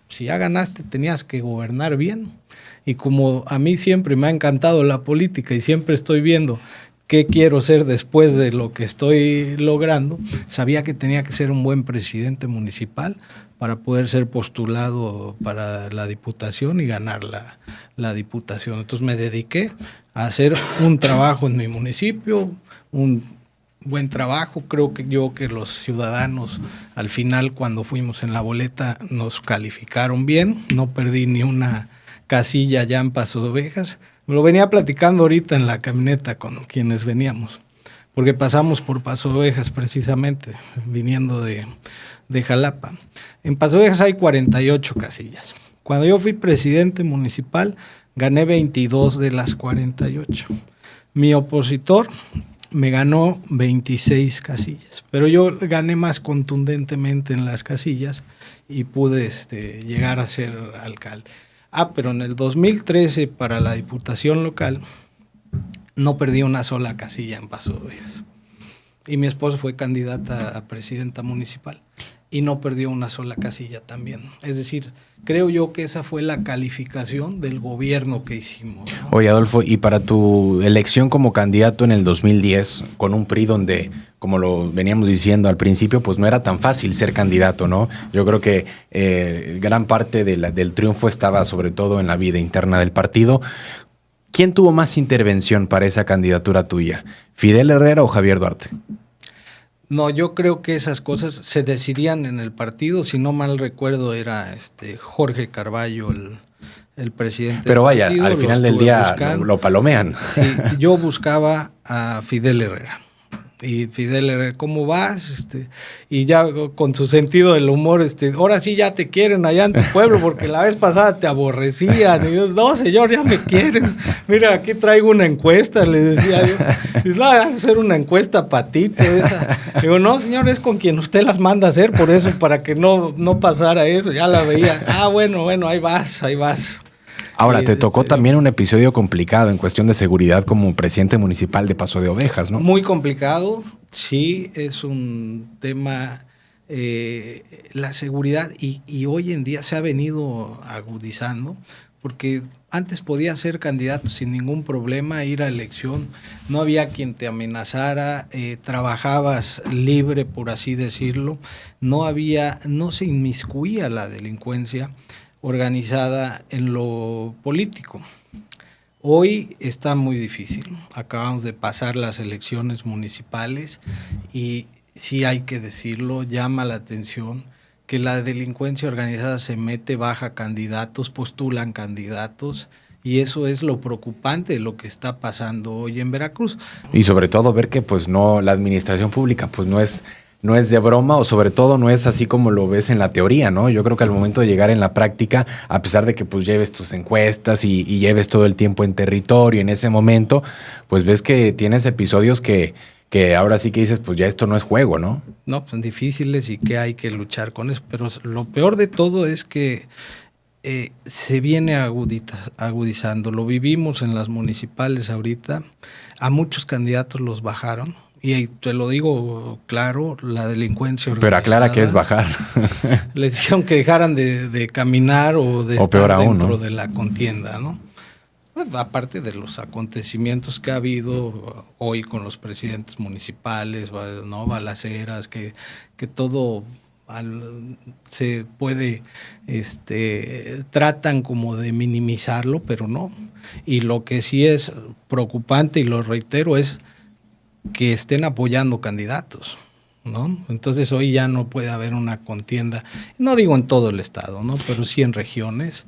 [SPEAKER 1] Si ya ganaste, tenías que gobernar bien. Y como a mí siempre me ha encantado la política y siempre estoy viendo qué quiero ser después de lo que estoy logrando, sabía que tenía que ser un buen presidente municipal para poder ser postulado para la diputación y ganar la diputación. Entonces me dediqué a hacer un trabajo en mi municipio, un buen trabajo. Creo que los ciudadanos al final, cuando fuimos en la boleta, nos calificaron bien. No perdí ni una casilla ya en Paso de Ovejas. Me lo venía platicando ahorita en la camioneta con quienes veníamos, porque pasamos por Paso de Ovejas precisamente, viniendo de Jalapa. En Paso de Ovejas hay 48 casillas. Cuando yo fui presidente municipal, gané 22 de las 48. Mi opositor me ganó 26 casillas, pero yo gané más contundentemente en las casillas y pude llegar a ser alcalde. Pero en el 2013 para la diputación local no perdí una sola casilla en Paso de Ovejas. Y mi esposa fue candidata a presidenta municipal y no perdió una sola casilla también. Es decir, creo yo que esa fue la calificación del gobierno que hicimos, ¿no?
[SPEAKER 2] Oye, Adolfo, y para tu elección como candidato en el 2010, con un PRI donde, como lo veníamos diciendo al principio, pues no era tan fácil ser candidato, ¿no? Yo creo que gran parte del triunfo estaba sobre todo en la vida interna del partido. ¿Quién tuvo más intervención para esa candidatura tuya? ¿Fidel Herrera o Javier Duarte?
[SPEAKER 1] No, yo creo que esas cosas se decidían en el partido. Si no mal recuerdo, era Jorge Carballo el presidente.
[SPEAKER 2] Pero vaya,
[SPEAKER 1] partido,
[SPEAKER 2] al final del día lo palomean.
[SPEAKER 1] Sí, yo buscaba a Fidel Herrera. Y Fidel Herrera, ¿cómo vas? Y ya con su sentido del humor, ahora sí ya te quieren allá en tu pueblo, porque la vez pasada te aborrecían. Y yo, no, señor, ya me quieren. Mira, aquí traigo una encuesta, le decía yo. Dice, no, vas a hacer una encuesta patito esa. Digo, no, señor, es con quien usted las manda a hacer, por eso, para que no pasara eso. Ya la veía. Bueno, ahí vas.
[SPEAKER 2] Ahora, te tocó también un episodio complicado en cuestión de seguridad como presidente municipal de Paso de Ovejas, ¿no?
[SPEAKER 1] Muy complicado, sí, es un tema, la seguridad, y hoy en día se ha venido agudizando, porque antes podías ser candidato sin ningún problema, ir a elección, no había quien te amenazara, trabajabas libre, por así decirlo, no se inmiscuía la delincuencia organizada en lo político. Hoy está muy difícil. Acabamos de pasar las elecciones municipales y sí hay que decirlo, llama la atención que la delincuencia organizada se mete, baja candidatos, postulan candidatos, y eso es lo preocupante de lo que está pasando hoy en Veracruz.
[SPEAKER 2] Y sobre todo ver que pues no, la administración pública pues no es de broma, o sobre todo no es así como lo ves en la teoría, ¿no? Yo creo que al momento de llegar en la práctica, a pesar de que pues lleves tus encuestas y lleves todo el tiempo en territorio, en ese momento, pues ves que tienes episodios que ahora sí que dices, pues ya esto no es juego, ¿no?
[SPEAKER 1] No, pues difíciles y que hay que luchar con eso, pero lo peor de todo es que se viene agudizando. Lo vivimos en las municipales ahorita, a muchos candidatos los bajaron. Y te lo digo claro, la delincuencia organizada.
[SPEAKER 2] Pero aclara que es bajar.
[SPEAKER 1] Les dijeron que dejaran de caminar o de estar dentro de la contienda, ¿no? Pues, aparte de los acontecimientos que ha habido hoy con los presidentes municipales, ¿no? Balaceras, que todo se puede, tratan como de minimizarlo, pero no. Y lo que sí es preocupante, y lo reitero, es que estén apoyando candidatos, ¿no? Entonces hoy ya no puede haber una contienda, no digo en todo el estado, ¿no? Pero sí en regiones,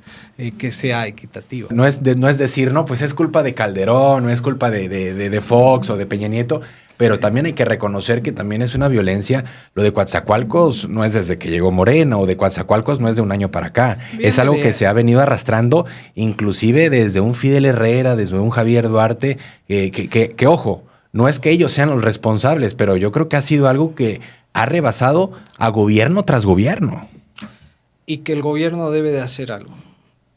[SPEAKER 1] que sea equitativa.
[SPEAKER 2] No es decir, no, pues es culpa de Calderón, no es culpa de Fox o de Peña Nieto, pero también hay que reconocer que también es una violencia. Lo de Coatzacoalcos no es desde que llegó Morena, o de Coatzacoalcos no es de un año para acá. Es algo que se ha venido arrastrando, inclusive desde un Fidel Herrera, desde un Javier Duarte, que ojo, no es que ellos sean los responsables, pero yo creo que ha sido algo que ha rebasado a gobierno tras gobierno.
[SPEAKER 1] Y que el gobierno debe de hacer algo,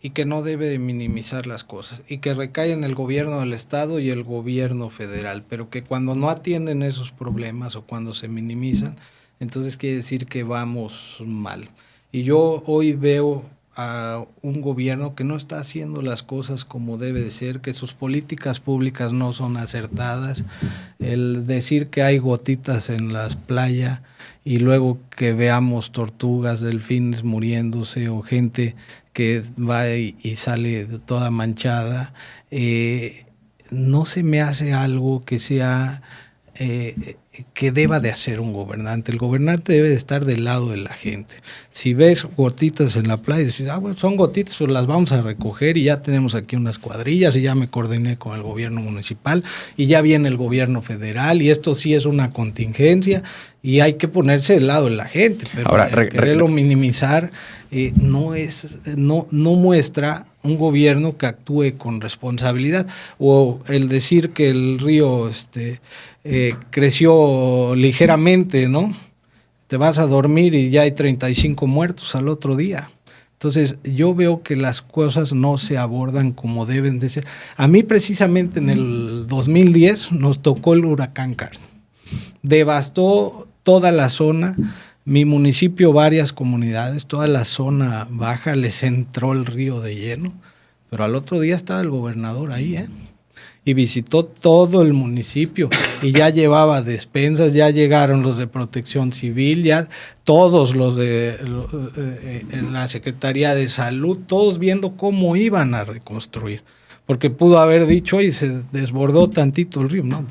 [SPEAKER 1] y que no debe de minimizar las cosas, y que recae en el gobierno del estado y el gobierno federal, pero que cuando no atienden esos problemas o cuando se minimizan, entonces quiere decir que vamos mal. Y yo hoy veo a un gobierno que no está haciendo las cosas como debe de ser, que sus políticas públicas no son acertadas, el decir que hay gotitas en las playas y luego que veamos tortugas, delfines muriéndose o gente que va y sale toda manchada, no se me hace algo que sea que deba de hacer un gobernante. El gobernante debe de estar del lado de la gente. Si ves gotitas en la playa y dices, bueno, son gotitas, pues las vamos a recoger, y ya tenemos aquí unas cuadrillas, y ya me coordiné con el gobierno municipal, y ya viene el gobierno federal, y esto sí es una contingencia, y hay que ponerse del lado de la gente. Pero ahora, quererlo minimizar no muestra un gobierno que actúe con responsabilidad. O el decir que el río creció ligeramente, ¿no? Te vas a dormir y ya hay 35 muertos al otro día. Entonces yo veo que las cosas no se abordan como deben de ser. A mí precisamente en el 2010 nos tocó el huracán Carmen. Devastó toda la zona, mi municipio, varias comunidades, toda la zona baja, les entró el río de lleno, pero al otro día estaba el gobernador ahí, y visitó todo el municipio, y ya llevaba despensas, ya llegaron los de Protección Civil, ya todos los de la Secretaría de Salud, todos viendo cómo iban a reconstruir, porque pudo haber dicho, y se desbordó tantito el río, no.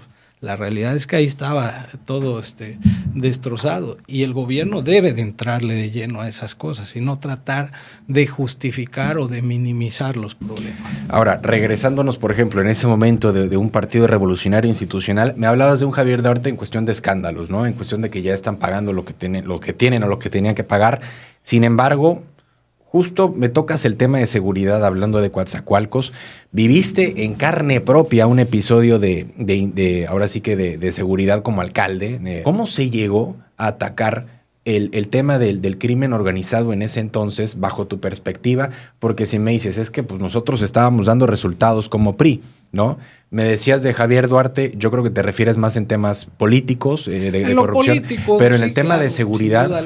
[SPEAKER 1] La realidad es que ahí estaba todo destrozado y el gobierno debe de entrarle de lleno a esas cosas y no tratar de justificar o de minimizar los problemas.
[SPEAKER 2] Ahora, regresándonos, por ejemplo, en ese momento de un partido revolucionario institucional, me hablabas de un Javier Duarte en cuestión de escándalos, ¿no? En cuestión de que ya están pagando lo que tienen o lo que tenían que pagar. Sin embargo, justo me tocas el tema de seguridad hablando de Coatzacoalcos. Viviste en carne propia un episodio ahora sí que de seguridad como alcalde. ¿Cómo se llegó a atacar el tema del crimen organizado en ese entonces bajo tu perspectiva? Porque si me dices, es que pues nosotros estábamos dando resultados como PRI, ¿no? Me decías de Javier Duarte, yo creo que te refieres más en temas políticos, de corrupción,
[SPEAKER 1] político,
[SPEAKER 2] pero en
[SPEAKER 1] sí,
[SPEAKER 2] el tema
[SPEAKER 1] claro,
[SPEAKER 2] de seguridad,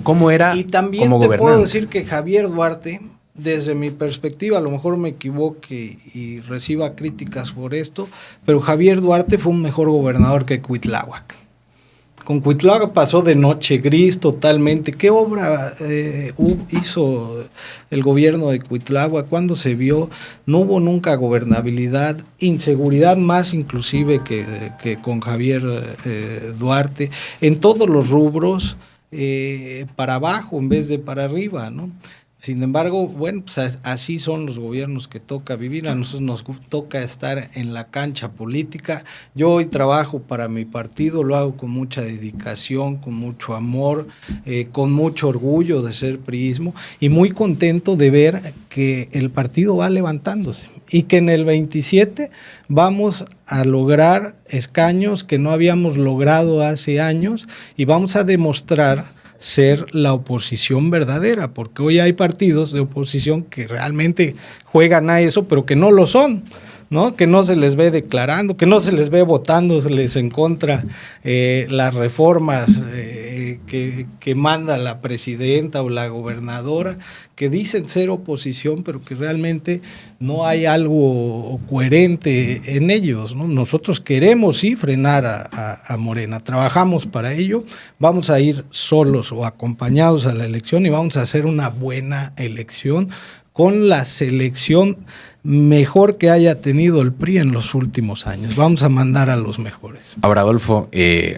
[SPEAKER 1] ¿cómo
[SPEAKER 2] era
[SPEAKER 1] y también
[SPEAKER 2] como
[SPEAKER 1] te
[SPEAKER 2] gobernante?
[SPEAKER 1] puedo decir que Javier Duarte, desde mi perspectiva, a lo mejor me equivoque y reciba críticas por esto, pero Javier Duarte fue un mejor gobernador que Cuitláhuac. Con Cuitláhuac pasó de noche gris totalmente. ¿Qué obra hizo el gobierno de Cuitláhuac? ¿Cuándo se vio? No hubo nunca gobernabilidad, inseguridad más inclusive que con Javier Duarte. En todos los rubros, para abajo en vez de para arriba, ¿no? Sin embargo, bueno, pues así son los gobiernos que toca vivir. A nosotros nos toca estar en la cancha política. Yo hoy trabajo para mi partido, lo hago con mucha dedicación, con mucho amor, con mucho orgullo de ser priismo y muy contento de ver que el partido va levantándose y que en el 27 vamos a lograr escaños que no habíamos logrado hace años y vamos a demostrar ser la oposición verdadera, porque hoy hay partidos de oposición que realmente juegan a eso, pero que no lo son, ¿no? Que no se les ve declarando, que no se les ve votándoles en contra las reformas que manda la presidenta o la gobernadora, que dicen ser oposición, pero que realmente no hay algo coherente en ellos, ¿no? Nosotros queremos sí frenar a Morena, trabajamos para ello, vamos a ir solos o acompañados a la elección y vamos a hacer una buena elección con la selección mejor que haya tenido el PRI en los últimos años. Vamos a mandar a los mejores.
[SPEAKER 2] Ahora, Adolfo,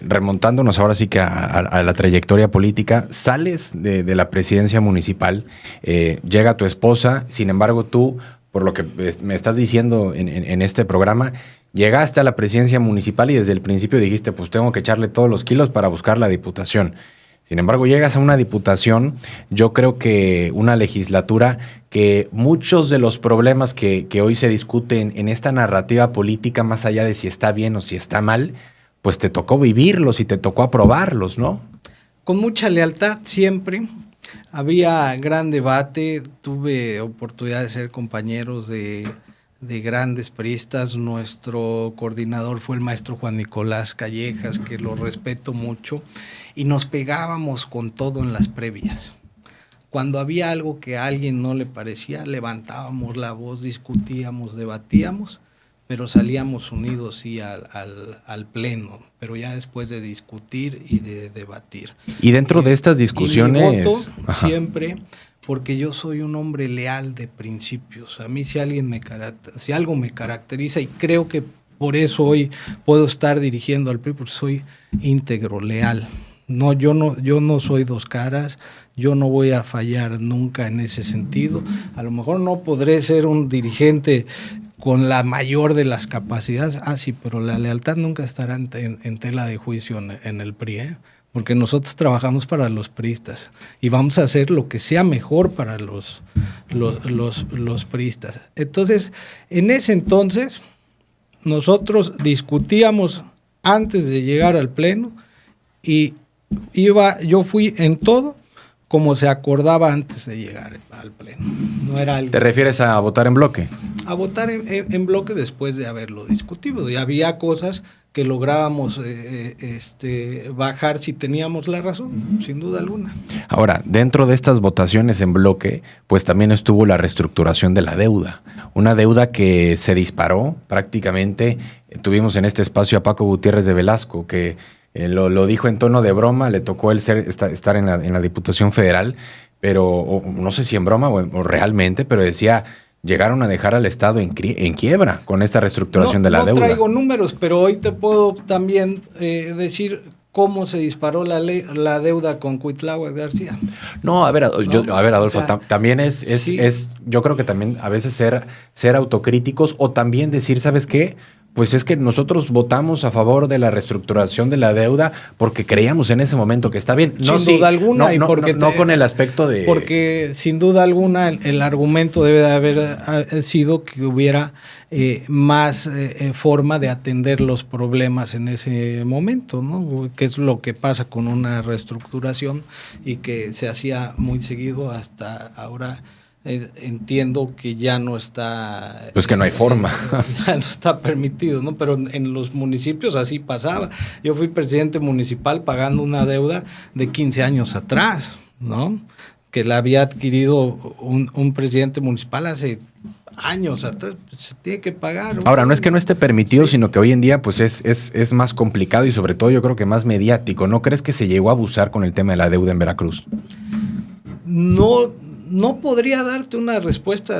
[SPEAKER 2] remontándonos ahora sí que a la trayectoria política, sales de la presidencia municipal, llega tu esposa, sin embargo tú, por lo que me estás diciendo en este programa, llegaste a la presidencia municipal y desde el principio dijiste, pues tengo que echarle todos los kilos para buscar la diputación. Sin embargo, llegas a una diputación, yo creo que una legislatura que muchos de los problemas que hoy se discuten en esta narrativa política, más allá de si está bien o si está mal, pues te tocó vivirlos y te tocó aprobarlos, ¿no?
[SPEAKER 1] Con mucha lealtad siempre. Había gran debate, tuve oportunidad de ser compañeros de grandes priistas. Nuestro coordinador fue el maestro Juan Nicolás Callejas, que lo respeto mucho, y nos pegábamos con todo en las previas. Cuando había algo que a alguien no le parecía, levantábamos la voz, discutíamos, debatíamos, pero salíamos unidos sí al pleno, pero ya después de discutir y de debatir.
[SPEAKER 2] Y dentro de estas discusiones...
[SPEAKER 1] Y mi voto siempre, porque yo soy un hombre leal de principios. A mí si algo me caracteriza, y creo que por eso hoy puedo estar dirigiendo al PRI, porque soy íntegro, leal. No, yo no soy dos caras, yo no voy a fallar nunca en ese sentido. A lo mejor no podré ser un dirigente con la mayor de las capacidades, sí, pero la lealtad nunca estará en tela de juicio en el PRI, porque nosotros trabajamos para los priistas y vamos a hacer lo que sea mejor para los priistas. Entonces, en ese entonces, nosotros discutíamos antes de llegar al pleno y yo fui en todo como se acordaba antes de llegar al pleno. No era algo...
[SPEAKER 2] ¿Te refieres a votar en bloque?
[SPEAKER 1] A votar en bloque después de haberlo discutido. Y había cosas que lográbamos bajar si teníamos la razón, sin duda alguna.
[SPEAKER 2] Ahora, dentro de estas votaciones en bloque, pues también estuvo la reestructuración de la deuda. Una deuda que se disparó prácticamente. Tuvimos en este espacio a Paco Gutiérrez de Velasco, que lo dijo en tono de broma, le tocó él estar en la Diputación Federal, pero no sé si en broma o realmente, pero decía, llegaron a dejar al Estado en quiebra con esta reestructuración de la deuda.
[SPEAKER 1] No traigo números, pero hoy te puedo también decir cómo se disparó la deuda con Cuitláhuac García.
[SPEAKER 2] No, a ver, Adolfo,
[SPEAKER 1] o sea,
[SPEAKER 2] también
[SPEAKER 1] sí.
[SPEAKER 2] yo creo que también a veces ser autocríticos o también decir, ¿sabes qué? Pues es que nosotros votamos a favor de la reestructuración de la deuda porque creíamos en ese momento que está bien. No,
[SPEAKER 1] sin duda alguna.
[SPEAKER 2] No con el aspecto de...
[SPEAKER 1] Porque sin duda alguna el argumento debe de haber sido que hubiera más forma de atender los problemas en ese momento, ¿no? Que es lo que pasa con una reestructuración y que se hacía muy seguido hasta ahora. Entiendo que ya no está...
[SPEAKER 2] Pues que no hay forma.
[SPEAKER 1] Ya no está permitido, ¿no? Pero en los municipios así pasaba. Yo fui presidente municipal pagando una deuda de 15 años atrás, ¿no? Que la había adquirido un presidente municipal hace años atrás. Se tiene que pagar.
[SPEAKER 2] Ahora, no es que no esté permitido, sino que hoy en día pues es más complicado y sobre todo yo creo que más mediático. ¿No crees que se llegó a abusar con el tema de la deuda en Veracruz?
[SPEAKER 1] No podría darte una respuesta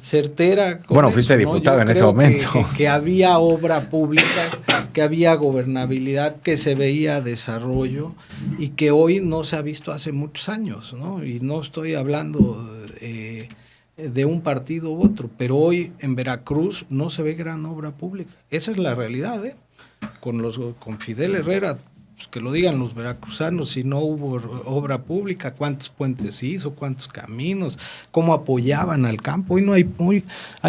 [SPEAKER 1] certera.
[SPEAKER 2] Bueno, fuiste diputado en ese momento.
[SPEAKER 1] Que había obra pública, que había gobernabilidad, que se veía desarrollo y que hoy no se ha visto hace muchos años, ¿no? Y no estoy hablando de un partido u otro, pero hoy en Veracruz no se ve gran obra pública. Esa es la realidad, ¿eh? Con Fidel Herrera, pues que lo digan los veracruzanos, si no hubo obra pública, cuántos puentes hizo, cuántos caminos, cómo apoyaban al campo. Hoy no hay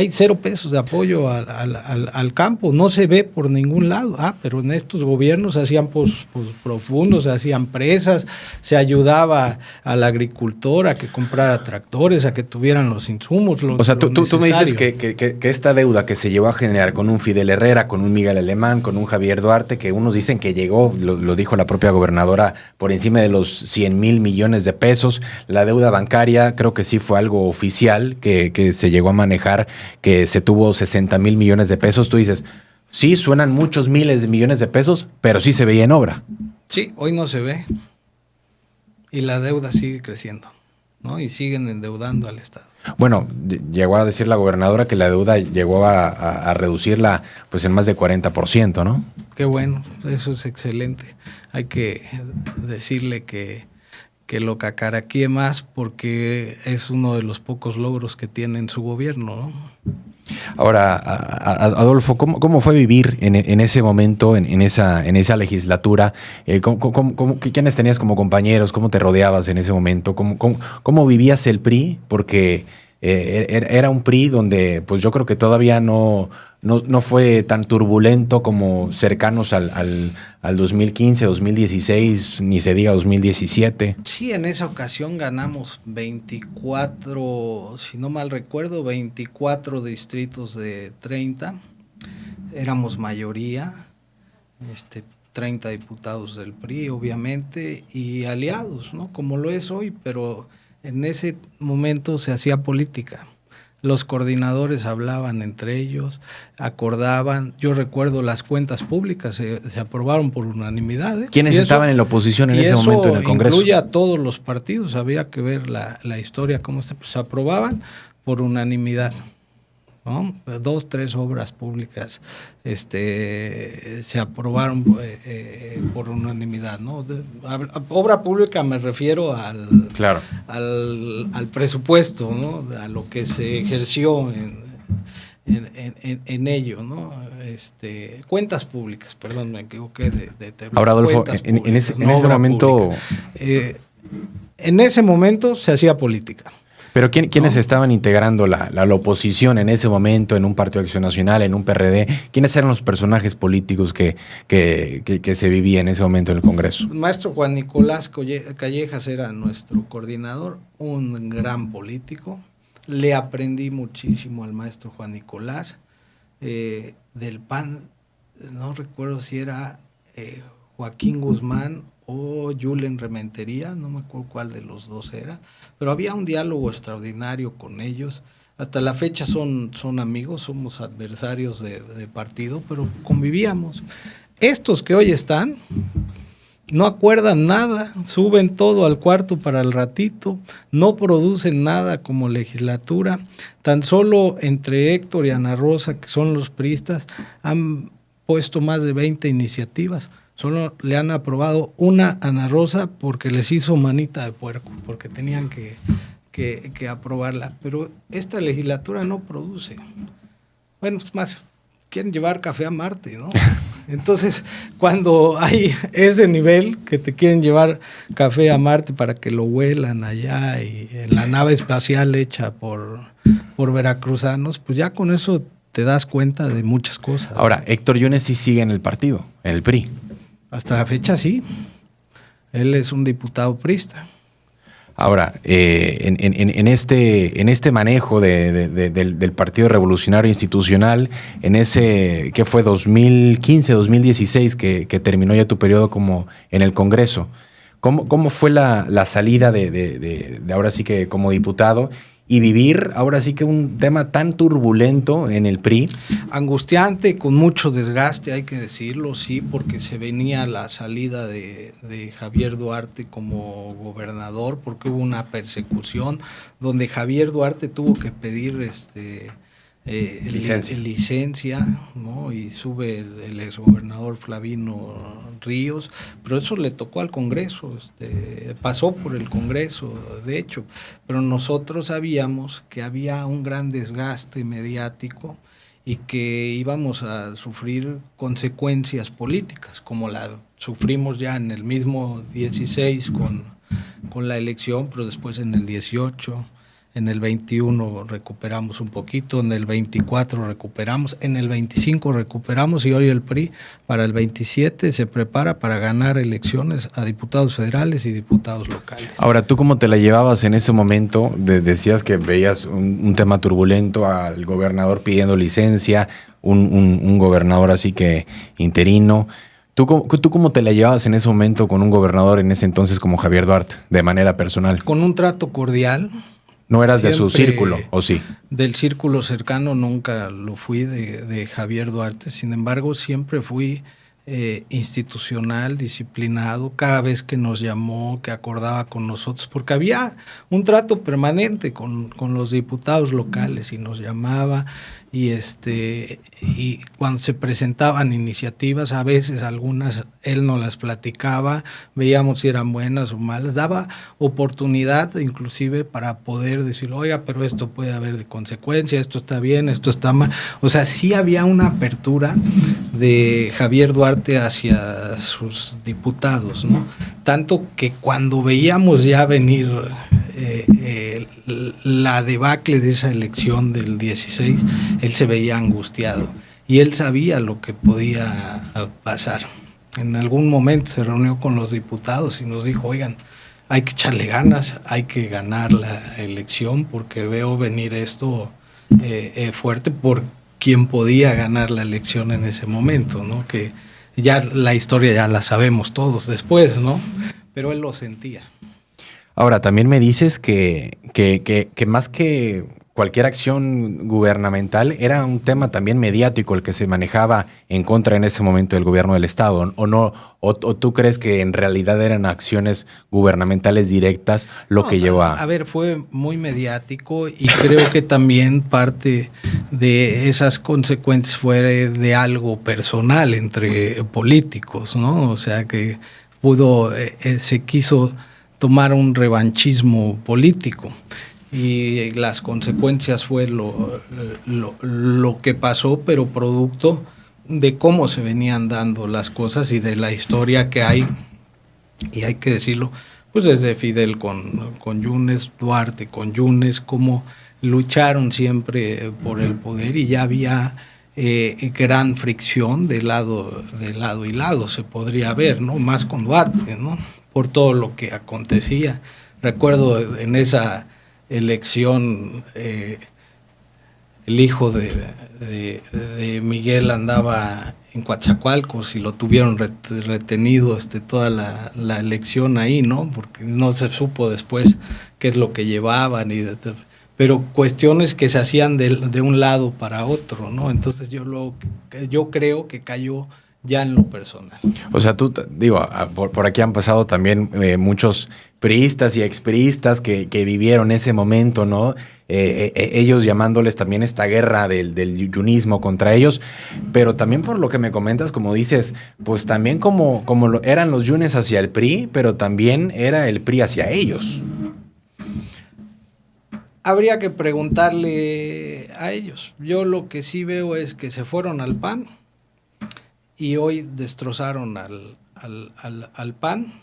[SPEAKER 1] 0 pesos de apoyo al campo, no se ve por ningún lado. Pero en estos gobiernos se hacían pozos profundos, se hacían presas, se ayudaba al agricultor a que comprara tractores, a que tuvieran los insumos.
[SPEAKER 2] O sea, tú me dices que esta deuda que se llevó a generar con un Fidel Herrera, con un Miguel Alemán, con un Javier Duarte, que unos dicen que llegó, lo dijo la propia gobernadora, por encima de los 100,000 millones de pesos. La deuda bancaria creo que sí fue algo oficial que se llegó a manejar, que se tuvo 60,000 millones de pesos. Tú dices, sí, suenan muchos miles de millones de pesos, pero sí se veía en obra.
[SPEAKER 1] Sí, hoy no se ve. Y la deuda sigue creciendo, ¿no? Y siguen endeudando al Estado.
[SPEAKER 2] Bueno, llegó a decir la gobernadora que la deuda llegó a reducirla pues en más de 40%, ¿no?
[SPEAKER 1] Qué bueno, eso es excelente. Hay que decirle que lo cacaraquee más porque es uno de los pocos logros que tiene en su gobierno, ¿no?
[SPEAKER 2] Ahora, Adolfo, ¿cómo fue vivir en ese momento, en esa legislatura? ¿Quiénes tenías como compañeros? ¿Cómo te rodeabas en ese momento? ¿Cómo vivías el PRI? Porque era un PRI donde pues yo creo que todavía no fue tan turbulento como cercanos al 2015, 2016, ni se diga 2017.
[SPEAKER 1] Sí, en esa ocasión ganamos 24, si no mal recuerdo, 24 distritos de 30. Éramos mayoría, 30 diputados del PRI, obviamente, y aliados, ¿no? Como lo es hoy, pero en ese momento se hacía política. Los coordinadores hablaban entre ellos, acordaban. Yo recuerdo las cuentas públicas se aprobaron por unanimidad.
[SPEAKER 2] ¿Quiénes estaban en la oposición en ese momento en el Congreso?
[SPEAKER 1] Incluye a todos los partidos. Había que ver la historia, cómo se aprobaban por unanimidad, ¿no? 2, 3 obras públicas se aprobaron por unanimidad, ¿no? Obra pública me refiero al presupuesto, ¿no? A lo que se ejerció en ello, ¿no? Cuentas públicas, perdón, me equivoqué de término.
[SPEAKER 2] Ahora, Adolfo, en ese momento...
[SPEAKER 1] en ese momento se hacía política.
[SPEAKER 2] Pero ¿quiénes estaban integrando la oposición en ese momento, en un Partido de Acción Nacional, en un PRD? ¿Quiénes eran los personajes políticos que se vivían en ese momento en el Congreso?
[SPEAKER 1] El maestro Juan Nicolás Callejas era nuestro coordinador, un gran político. Le aprendí muchísimo al maestro Juan Nicolás. Del PAN, no recuerdo si era Joaquín Guzmán o Julen Rementería, no me acuerdo cuál de los dos era, pero había un diálogo extraordinario con ellos. Hasta la fecha son amigos, somos adversarios de partido, pero convivíamos. Estos que hoy están, no acuerdan nada, suben todo al cuarto para el ratito, no producen nada como legislatura. Tan solo entre Héctor y Ana Rosa, que son los priistas, han puesto más de 20 iniciativas. Solo le han aprobado una a Ana Rosa porque les hizo manita de puerco, porque tenían que aprobarla. Pero esta legislatura no produce. Bueno, es más, quieren llevar café a Marte, ¿no? Entonces, cuando hay ese nivel que te quieren llevar café a Marte para que lo huelan allá y en la nave espacial hecha por veracruzanos, pues ya con eso te das cuenta de muchas cosas.
[SPEAKER 2] Ahora, Héctor Yunes sí sigue en el partido, en el PRI.
[SPEAKER 1] Hasta la fecha sí. Él es un diputado priista.
[SPEAKER 2] Ahora, en este manejo del Partido Revolucionario Institucional, en ese, ¿qué fue? 2015, 2016, que terminó ya tu periodo como en el Congreso. ¿Cómo fue la salida de ahora sí que como diputado y vivir ahora sí que un tema tan turbulento en el PRI?
[SPEAKER 1] Angustiante, con mucho desgaste, hay que decirlo, sí, porque se venía la salida de Javier Duarte como gobernador, porque hubo una persecución donde Javier Duarte tuvo que pedir licencia, ¿no? Y sube el exgobernador Flavino Ríos, pero eso le tocó al Congreso, pasó por el Congreso, de hecho, pero nosotros sabíamos que había un gran desgaste mediático y que íbamos a sufrir consecuencias políticas, como la sufrimos ya en el mismo 16 con la elección, pero después en el 18, en el 21 recuperamos un poquito, en el 24 recuperamos, en el 25 recuperamos y hoy el PRI para el 27 se prepara para ganar elecciones a diputados federales y diputados locales.
[SPEAKER 2] Ahora, ¿tú cómo te la llevabas en ese momento? Decías que veías un tema turbulento, al gobernador pidiendo licencia, un gobernador así que interino. ¿Tú cómo te la llevabas en ese momento con un gobernador en ese entonces como Javier Duarte, de manera personal?
[SPEAKER 1] Con un trato cordial.
[SPEAKER 2] ¿No eras de su círculo, o sí?
[SPEAKER 1] Del círculo cercano nunca lo fui de Javier Duarte, sin embargo siempre fui institucional, disciplinado, cada vez que nos llamó, que acordaba con nosotros, porque había un trato permanente con los diputados locales y nos llamaba y cuando se presentaban iniciativas, a veces algunas él nos las platicaba, veíamos si eran buenas o malas, daba oportunidad inclusive para poder decir, oiga, pero esto puede haber de consecuencia, esto está bien, esto está mal. O sea, sí había una apertura de Javier Duarte hacia sus diputados, ¿no? Tanto que cuando veíamos ya venir la debacle de esa elección del 16, él se veía angustiado y él sabía lo que podía pasar. En algún momento se reunió con los diputados y nos dijo, oigan, hay que echarle ganas, hay que ganar la elección porque veo venir esto fuerte por quien podía ganar la elección en ese momento, ¿no? Que ya la historia ya la sabemos todos después, ¿no? Pero él lo sentía.
[SPEAKER 2] Ahora, también me dices que más que cualquier acción gubernamental, era un tema también mediático el que se manejaba en contra en ese momento del gobierno del Estado, ¿o no? ¿O tú crees que en realidad eran acciones gubernamentales directas lo que llevó a...?
[SPEAKER 1] A ver, fue muy mediático y creo que también parte de esas consecuencias fue de algo personal entre políticos, ¿no? O sea, que se quiso tomar un revanchismo político y las consecuencias fue lo que pasó, pero producto de cómo se venían dando las cosas y de la historia que hay, y hay que decirlo, pues desde Fidel con Yunes, Duarte con Yunes, cómo lucharon siempre por el poder y ya había gran fricción de lado y lado, se podría ver, ¿no? Más con Duarte, ¿no? Por todo lo que acontecía. Recuerdo en esa elección el hijo de Miguel andaba en Coatzacoalcos y lo tuvieron retenido toda la elección ahí, ¿no? Porque no se supo después qué es lo que llevaban pero cuestiones que se hacían de un lado para otro, ¿no? Entonces yo creo que cayó ya en lo personal.
[SPEAKER 2] O sea, tú, digo, por aquí han pasado también muchos priistas y expriistas que vivieron ese momento, ¿no? Ellos llamándoles también esta guerra del yunismo contra ellos, pero también por lo que me comentas, como dices, pues también como eran los yunes hacia el PRI, pero también era el PRI hacia ellos.
[SPEAKER 1] Habría que preguntarle a ellos. Yo lo que sí veo es que se fueron al PAN y hoy destrozaron al PAN.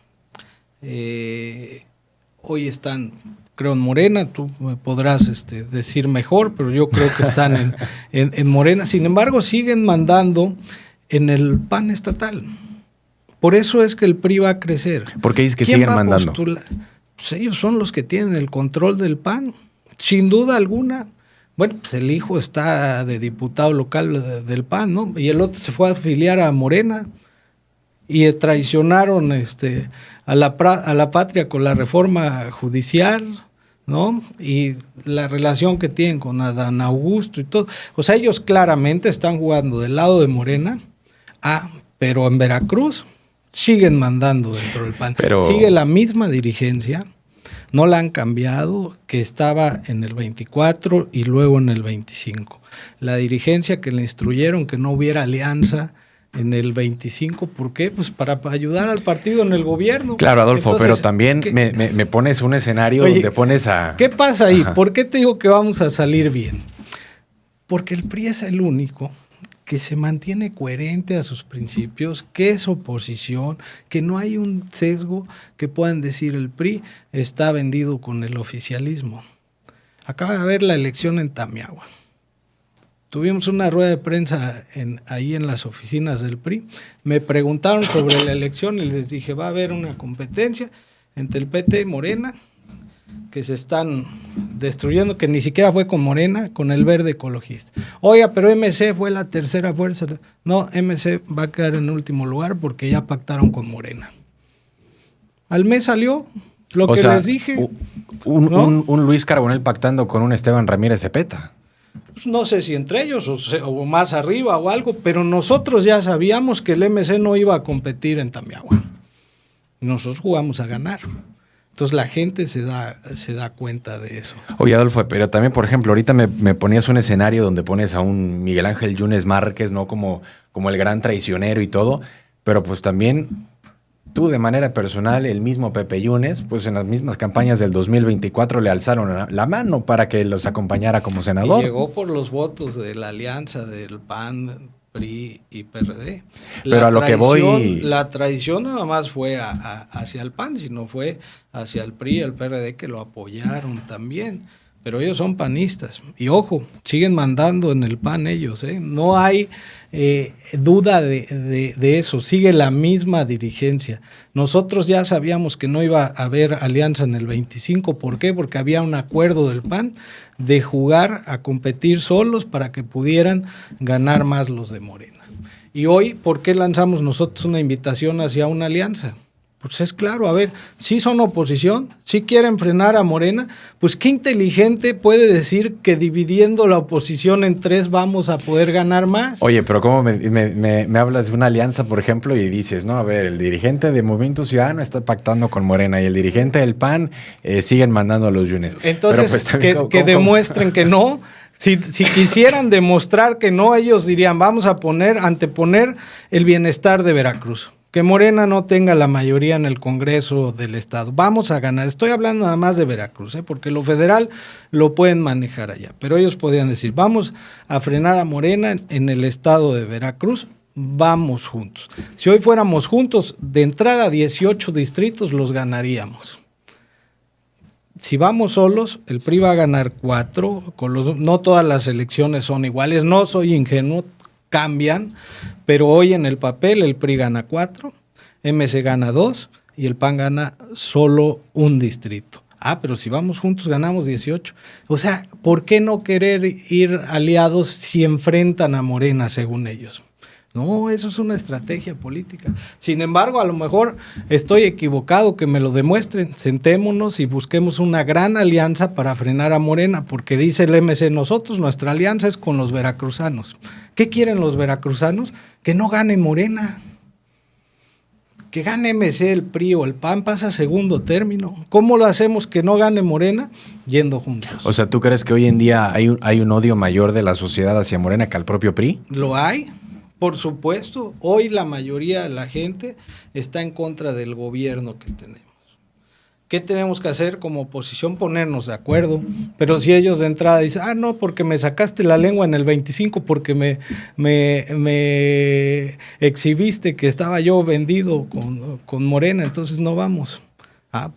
[SPEAKER 1] Hoy están, creo, en Morena. Tú me podrás decir mejor, pero yo creo que están en Morena. Sin embargo, siguen mandando en el PAN estatal. Por eso es que el PRI va a crecer.
[SPEAKER 2] ¿Por qué dices que siguen mandando?
[SPEAKER 1] Pues ellos son los que tienen el control del PAN, sin duda alguna. Bueno, pues el hijo está de diputado local del PAN, ¿no? Y el otro se fue a afiliar a Morena y traicionaron a la patria con la reforma judicial, ¿no? Y la relación que tienen con Adán Augusto y todo. O sea, ellos claramente están jugando del lado de Morena, pero en Veracruz siguen mandando dentro del PAN. Sigue la misma dirigencia. No la han cambiado, que estaba en el 24 y luego en el 25. La dirigencia que le instruyeron que no hubiera alianza en el 25, ¿por qué? Pues para ayudar al partido en el gobierno.
[SPEAKER 2] Claro, Adolfo, entonces, pero también me pones un escenario donde pones a...
[SPEAKER 1] ¿Qué pasa ahí? Ajá. ¿Por qué te digo que vamos a salir bien? Porque el PRI es el único que se mantiene coherente a sus principios, que es oposición, que no hay un sesgo que puedan decir el PRI está vendido con el oficialismo. Acaba de haber la elección en Tamiahua. Tuvimos una rueda de prensa ahí en las oficinas del PRI. Me preguntaron sobre la elección y les dije, va a haber una competencia entre el PT y Morena, que se están destruyendo, que ni siquiera fue con Morena, con el Verde Ecologista. Oiga, pero MC fue la tercera fuerza. No, MC va a quedar en último lugar porque ya pactaron con Morena. Al mes salió lo que les dije.
[SPEAKER 2] Un Luis Carbonell pactando con un Esteban Ramírez Zepeta.
[SPEAKER 1] No sé si entre ellos o más arriba o algo, pero nosotros ya sabíamos que el MC no iba a competir en Tamiahua. Nosotros jugamos a ganar. Entonces la gente se da cuenta de eso.
[SPEAKER 2] Oye, Adolfo, pero también, por ejemplo, ahorita me ponías un escenario donde pones a un Miguel Ángel Yunes Márquez, ¿no? Como el gran traicionero y todo, pero pues también tú de manera personal, el mismo Pepe Yunes, pues en las mismas campañas del 2024 le alzaron la mano para que los acompañara como senador.
[SPEAKER 1] Y llegó por los votos de la alianza del PAN, PRI y PRD.
[SPEAKER 2] Pero a lo que voy...
[SPEAKER 1] La traición no nada más fue hacia el PAN, sino fue hacia el PRI y el PRD que lo apoyaron también. Pero ellos son panistas. Y ojo, siguen mandando en el PAN ellos, ¿eh? No hay duda de eso. Sigue la misma dirigencia. Nosotros ya sabíamos que no iba a haber alianza en el 25. ¿Por qué? Porque había un acuerdo del PAN de jugar a competir solos para que pudieran ganar más los de Morena. Y hoy, ¿por qué lanzamos nosotros una invitación hacia una alianza? Pues es claro, a ver, si son oposición, si quieren frenar a Morena, pues qué inteligente puede decir que dividiendo la oposición en tres vamos a poder ganar más.
[SPEAKER 2] Oye, pero ¿cómo me hablas de una alianza, por ejemplo, y dices, no, a ver, el dirigente de Movimiento Ciudadano está pactando con Morena y el dirigente del PAN siguen mandando a los Yunes?
[SPEAKER 1] Entonces, pues, también, que demuestren que no. Si quisieran demostrar que no, ellos dirían, vamos a anteponer el bienestar de Veracruz. Que Morena no tenga la mayoría en el Congreso del Estado. Vamos a ganar. Estoy hablando nada más de Veracruz, porque lo federal lo pueden manejar allá. Pero ellos podrían decir, vamos a frenar a Morena en el estado de Veracruz, vamos juntos. Si hoy fuéramos juntos, de entrada 18 distritos los ganaríamos. Si vamos solos, el PRI va a ganar 4. No todas las elecciones son iguales, no soy ingenuo, cambian, pero hoy en el papel el PRI gana 4, MC gana 2 y el PAN gana solo un distrito. Pero si vamos juntos ganamos 18. O sea, ¿por qué no querer ir aliados si enfrentan a Morena según ellos? No, eso es una estrategia política. Sin embargo, a lo mejor estoy equivocado, que me lo demuestren. Sentémonos y busquemos una gran alianza para frenar a Morena, porque dice el MC, nuestra alianza es con los veracruzanos. ¿Qué quieren los veracruzanos? Que no gane Morena. Que gane MC, el PRI o el PAN pasa a segundo término. ¿Cómo lo hacemos que no gane Morena? Yendo juntos.
[SPEAKER 2] O sea, ¿tú crees que hoy en día hay un odio mayor de la sociedad hacia Morena que al propio PRI?
[SPEAKER 1] Lo hay. Por supuesto, hoy la mayoría de la gente está en contra del gobierno que tenemos. ¿Qué tenemos que hacer como oposición? Ponernos de acuerdo. Pero si ellos de entrada dicen, no, porque me sacaste la lengua en el 25, porque me exhibiste que estaba yo vendido con Morena, entonces no vamos.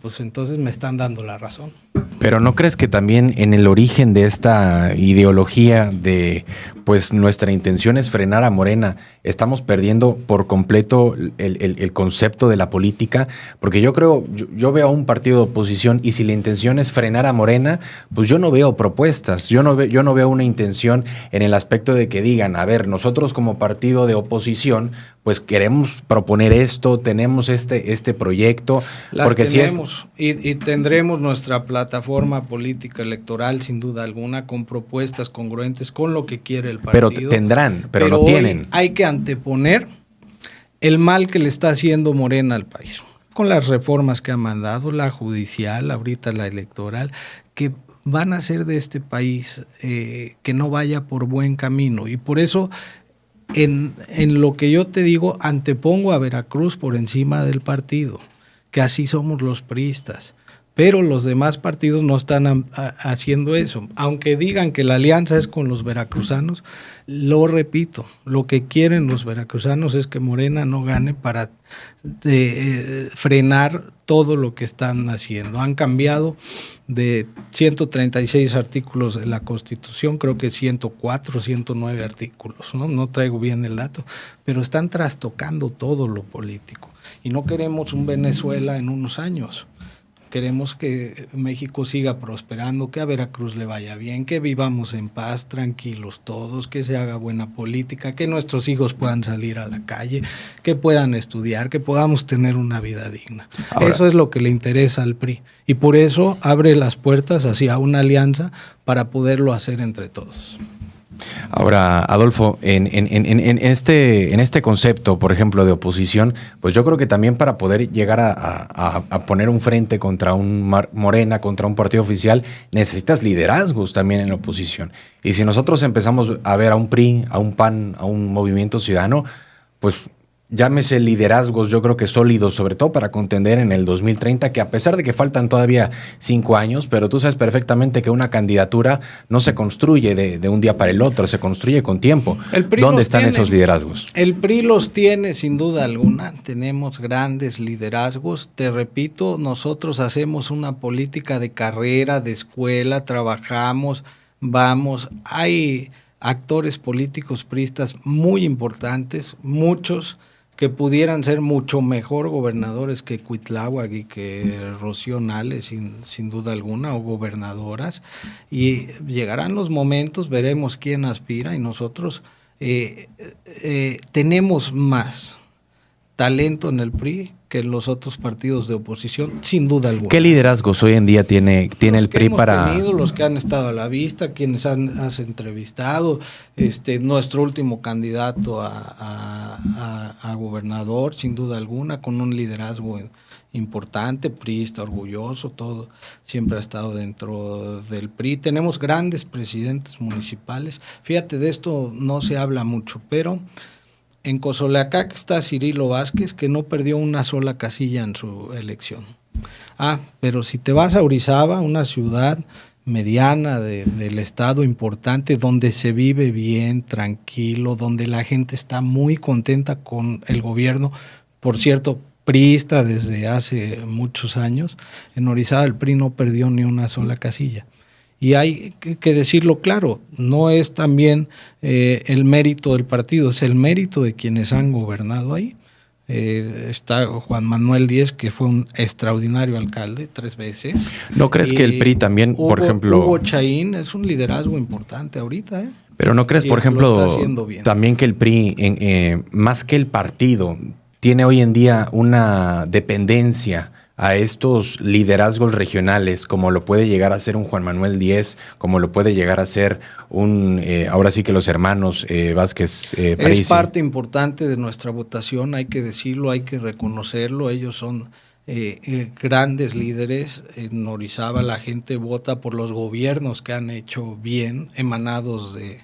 [SPEAKER 1] Pues entonces me están dando la razón.
[SPEAKER 2] Pero ¿no crees que también en el origen de esta ideología de, pues nuestra intención es frenar a Morena, estamos perdiendo por completo el concepto de la política? Porque yo veo a un partido de oposición y si la intención es frenar a Morena, pues yo no veo propuestas, yo no veo una intención en el aspecto de que digan, a ver, nosotros como partido de oposición, pues queremos proponer esto, tenemos este proyecto.
[SPEAKER 1] Porque tenemos, y tendremos nuestra plataforma política electoral, sin duda alguna, con propuestas congruentes con lo que quiere el partido.
[SPEAKER 2] Pero tendrán, pero no tienen.
[SPEAKER 1] Hay que anteponer el mal que le está haciendo Morena al país, con las reformas que ha mandado, la judicial, ahorita la electoral, que van a hacer de este país que no vaya por buen camino. Y por eso, en lo que yo te digo, antepongo a Veracruz por encima del partido, que así somos los priistas. Pero los demás partidos no están haciendo eso. Aunque digan que la alianza es con los veracruzanos, lo repito, lo que quieren los veracruzanos es que Morena no gane para frenar todo lo que están haciendo. Han cambiado de 136 artículos de la Constitución, creo que 104, 109 artículos, no traigo bien el dato, pero están trastocando todo lo político. Y no queremos un Venezuela en unos años. Queremos que México siga prosperando, que a Veracruz le vaya bien, que vivamos en paz, tranquilos todos, que se haga buena política, que nuestros hijos puedan salir a la calle, que puedan estudiar, que podamos tener una vida digna. Ahora, eso es lo que le interesa al PRI. Y por eso abre las puertas hacia una alianza para poderlo hacer entre todos.
[SPEAKER 2] Ahora, Adolfo, en este concepto, por ejemplo, de oposición, pues yo creo que también para poder llegar a poner un frente contra un Morena, contra un partido oficial, necesitas liderazgos también en la oposición. Y si nosotros empezamos a ver a un PRI, a un PAN, a un Movimiento Ciudadano, pues llámese liderazgos, yo creo que sólidos, sobre todo para contender en el 2030, que a pesar de que faltan todavía 5 años, pero tú sabes perfectamente que una candidatura no se construye de un día para el otro, se construye con tiempo. ¿Dónde están esos liderazgos?
[SPEAKER 1] El PRI los tiene sin duda alguna, tenemos grandes liderazgos, te repito, nosotros hacemos una política de carrera, de escuela, trabajamos, vamos, hay actores políticos priistas muy importantes, muchos que pudieran ser mucho mejor gobernadores que Cuitláhuac y que Rocío Nale, sin duda alguna, o gobernadoras, y llegarán los momentos, veremos quién aspira, y nosotros tenemos más talento en el PRI que en los otros partidos de oposición, sin duda alguna.
[SPEAKER 2] ¿Qué liderazgos hoy en día tiene el PRI para...?
[SPEAKER 1] Los que han estado a la vista, quienes has entrevistado, nuestro último candidato a gobernador, sin duda alguna, con un liderazgo importante, priista, orgulloso, todo, siempre ha estado dentro del PRI. Tenemos grandes presidentes municipales. Fíjate, de esto no se habla mucho, pero en Cozoleacac está Cirilo Vázquez, que no perdió una sola casilla en su elección. Pero si te vas a Orizaba, una ciudad mediana del estado importante, donde se vive bien, tranquilo, donde la gente está muy contenta con el gobierno, por cierto, priista desde hace muchos años, en Orizaba el PRI no perdió ni una sola casilla. Y hay que decirlo claro, no es también el mérito del partido, es el mérito de quienes han gobernado ahí. Está Juan Manuel Díez, que fue un extraordinario alcalde 3 veces.
[SPEAKER 2] ¿No crees que el PRI también, por ejemplo...
[SPEAKER 1] Hugo Chaín es un liderazgo importante ahorita,
[SPEAKER 2] Pero ¿no crees,
[SPEAKER 1] Y
[SPEAKER 2] por
[SPEAKER 1] lo está
[SPEAKER 2] ejemplo,
[SPEAKER 1] haciendo bien.
[SPEAKER 2] también que el PRI, más que el partido, tiene hoy en día una dependencia a estos liderazgos regionales, como lo puede llegar a ser un Juan Manuel Díez, como lo puede llegar a ser ahora sí que los hermanos Vázquez Parisi?
[SPEAKER 1] Es parte importante de nuestra votación, hay que decirlo, hay que reconocerlo. Ellos son grandes líderes. En Orizaba la gente vota por los gobiernos que han hecho bien, emanados de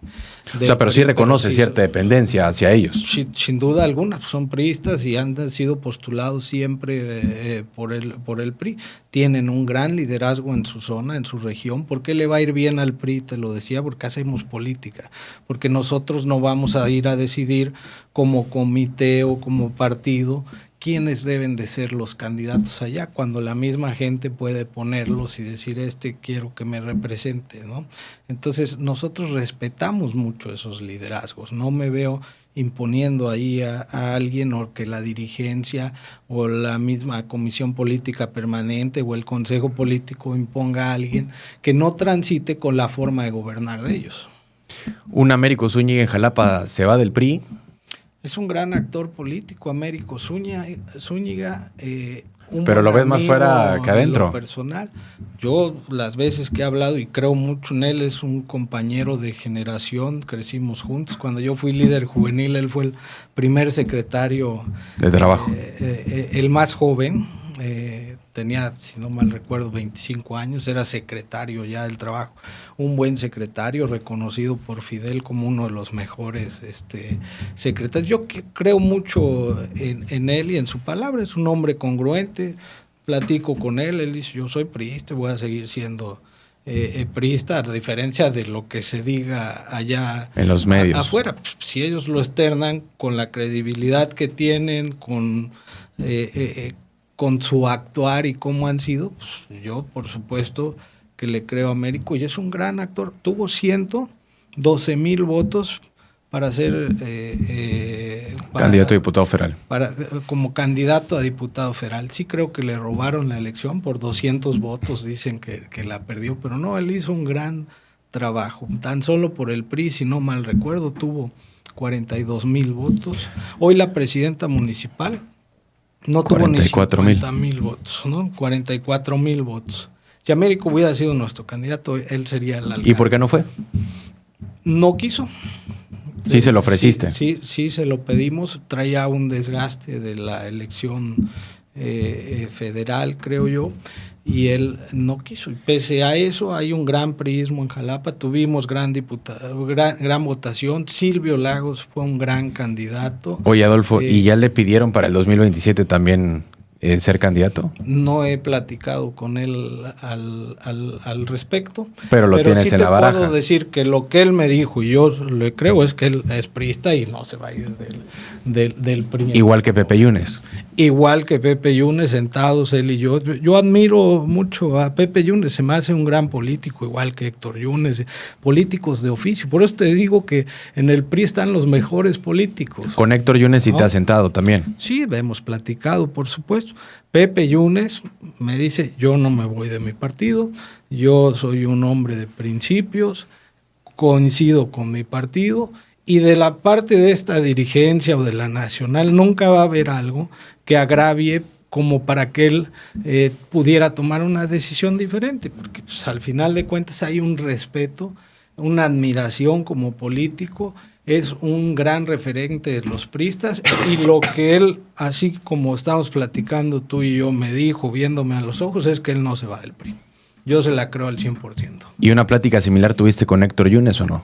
[SPEAKER 2] O sea, pero sí reconoce
[SPEAKER 1] sí,
[SPEAKER 2] cierta dependencia hacia ellos.
[SPEAKER 1] sin duda alguna, son priistas y han sido postulados siempre por el PRI. Tienen un gran liderazgo en su zona, en su región. ¿Por qué le va a ir bien al PRI? Te lo decía, porque hacemos política. Porque nosotros no vamos a ir a decidir como comité o como partido quiénes deben de ser los candidatos allá, cuando la misma gente puede ponerlos y decir, quiero que me represente, ¿no? Entonces, nosotros respetamos mucho esos liderazgos. No me veo imponiendo ahí a alguien, o que la dirigencia o la misma comisión política permanente o el consejo político imponga a alguien que no transite con la forma de gobernar de ellos.
[SPEAKER 2] Un Américo Zúñiga en Jalapa se va del PRI.
[SPEAKER 1] Es un gran actor político, Américo Zúñiga.
[SPEAKER 2] Pero lo ves más fuera que adentro.
[SPEAKER 1] En lo personal, yo las veces que he hablado y creo mucho en él, es un compañero de generación, crecimos juntos. Cuando yo fui líder juvenil, él fue el primer secretario
[SPEAKER 2] de trabajo.
[SPEAKER 1] El más joven. Tenía, si no mal recuerdo, 25 años, era secretario ya del trabajo, un buen secretario, reconocido por Fidel como uno de los mejores secretarios. Yo creo mucho en él y en su palabra. Es un hombre congruente, platico con él dice, yo soy priista, voy a seguir siendo priista, a diferencia de lo que se diga allá
[SPEAKER 2] en los medios
[SPEAKER 1] afuera. Si ellos lo externan con la credibilidad que tienen, con su actuar y cómo han sido, pues yo por supuesto que le creo a Américo, y es un gran actor. Tuvo 112,000 votos para ser
[SPEAKER 2] candidato a diputado federal.
[SPEAKER 1] Como candidato a diputado federal. Sí creo que le robaron la elección por 200 votos, dicen que la perdió, pero no, él hizo un gran trabajo. Tan solo por el PRI, si no mal recuerdo, tuvo 42,000 votos. Hoy la presidenta municipal no tuvo ni 50,000 votos, ¿no? 44,000 votos. Si Américo hubiera sido nuestro candidato, él sería el alcalde.
[SPEAKER 2] ¿Y por qué no fue?
[SPEAKER 1] No quiso.
[SPEAKER 2] Sí se lo ofreciste.
[SPEAKER 1] Sí, se lo pedimos. Traía un desgaste de la elección federal, creo yo, y él no quiso. Y pese a eso, hay un gran priismo en Jalapa. Tuvimos gran votación. Silvio Lagos fue un gran candidato.
[SPEAKER 2] Oye, Adolfo, ¿y ya le pidieron para el 2027 también ser candidato?
[SPEAKER 1] No he platicado con él al respecto.
[SPEAKER 2] Pero lo tienes
[SPEAKER 1] sí
[SPEAKER 2] en la baraja.
[SPEAKER 1] Puedo decir que lo que él me dijo, y yo le creo, es que él es priista y no se va a ir del PRI.
[SPEAKER 2] Igual que Pepe Yunes.
[SPEAKER 1] Igual que Pepe Yunes, sentados él y yo. Yo admiro mucho a Pepe Yunes, se me hace un gran político, igual que Héctor Yunes, políticos de oficio. Por eso te digo que en el PRI están los mejores políticos.
[SPEAKER 2] Con Héctor Yunes sí te has sentado también.
[SPEAKER 1] Sí, hemos platicado, por supuesto. Pepe Yunes me dice, yo no me voy de mi partido, yo soy un hombre de principios, coincido con mi partido, y de la parte de esta dirigencia o de la nacional nunca va a haber algo que agravie como para que él pudiera tomar una decisión diferente, porque pues, al final de cuentas hay un respeto, una admiración como político. Es un gran referente de los priistas, y lo que él, así como estamos platicando tú y yo, me dijo viéndome a los ojos, es que él no se va del PRI. Yo se la creo al 100%.
[SPEAKER 2] ¿Y una plática similar tuviste con Héctor Yunes o no?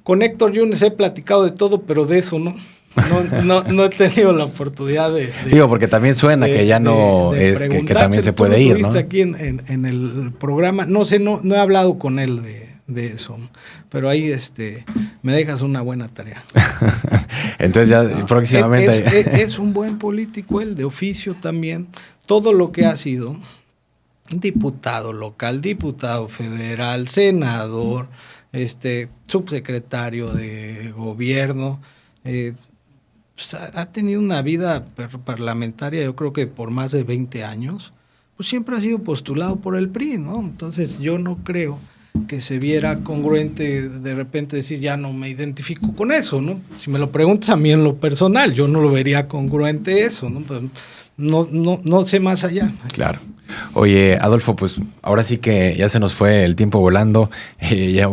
[SPEAKER 1] Con Héctor Yunes he platicado de todo, pero de eso no. No he tenido la oportunidad de
[SPEAKER 2] digo, porque también suena que ya no es que también se puede ir, ¿no?
[SPEAKER 1] Aquí en el programa, no sé, no he hablado con él de eso, pero ahí me dejas una buena tarea.
[SPEAKER 2] Entonces ya próximamente
[SPEAKER 1] es un buen político él, de oficio también. Todo lo que ha sido diputado local, diputado federal, senador, subsecretario de gobierno, ha tenido una vida parlamentaria, yo creo que por más de 20 años, pues siempre ha sido postulado por el PRI, ¿no? Entonces yo no creo que se viera congruente de repente decir, ya no me identifico con eso, ¿no? Si me lo preguntas a mí en lo personal, yo no lo vería congruente eso, ¿no? Pues no sé más allá.
[SPEAKER 2] Claro. Oye, Adolfo, pues ahora sí que ya se nos fue el tiempo volando, ya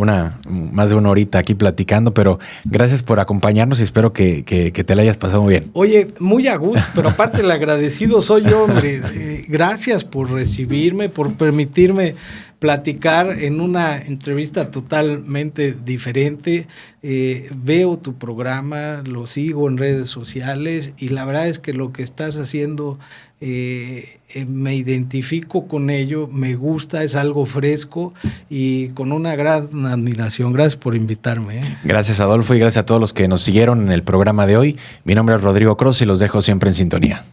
[SPEAKER 2] más de una horita aquí platicando, pero gracias por acompañarnos y espero que te la hayas pasado muy bien.
[SPEAKER 1] Oye, muy a gusto, pero aparte el agradecido soy yo, hombre. Gracias por recibirme, por permitirme platicar en una entrevista totalmente diferente. Veo tu programa, lo sigo en redes sociales y la verdad es que lo que estás haciendo me identifico con ello, me gusta, es algo fresco y con una gran admiración. Gracias por invitarme.
[SPEAKER 2] Gracias, Adolfo, y gracias a todos los que nos siguieron en el programa de hoy. Mi nombre es Rodrigo Cruz y los dejo siempre en sintonía.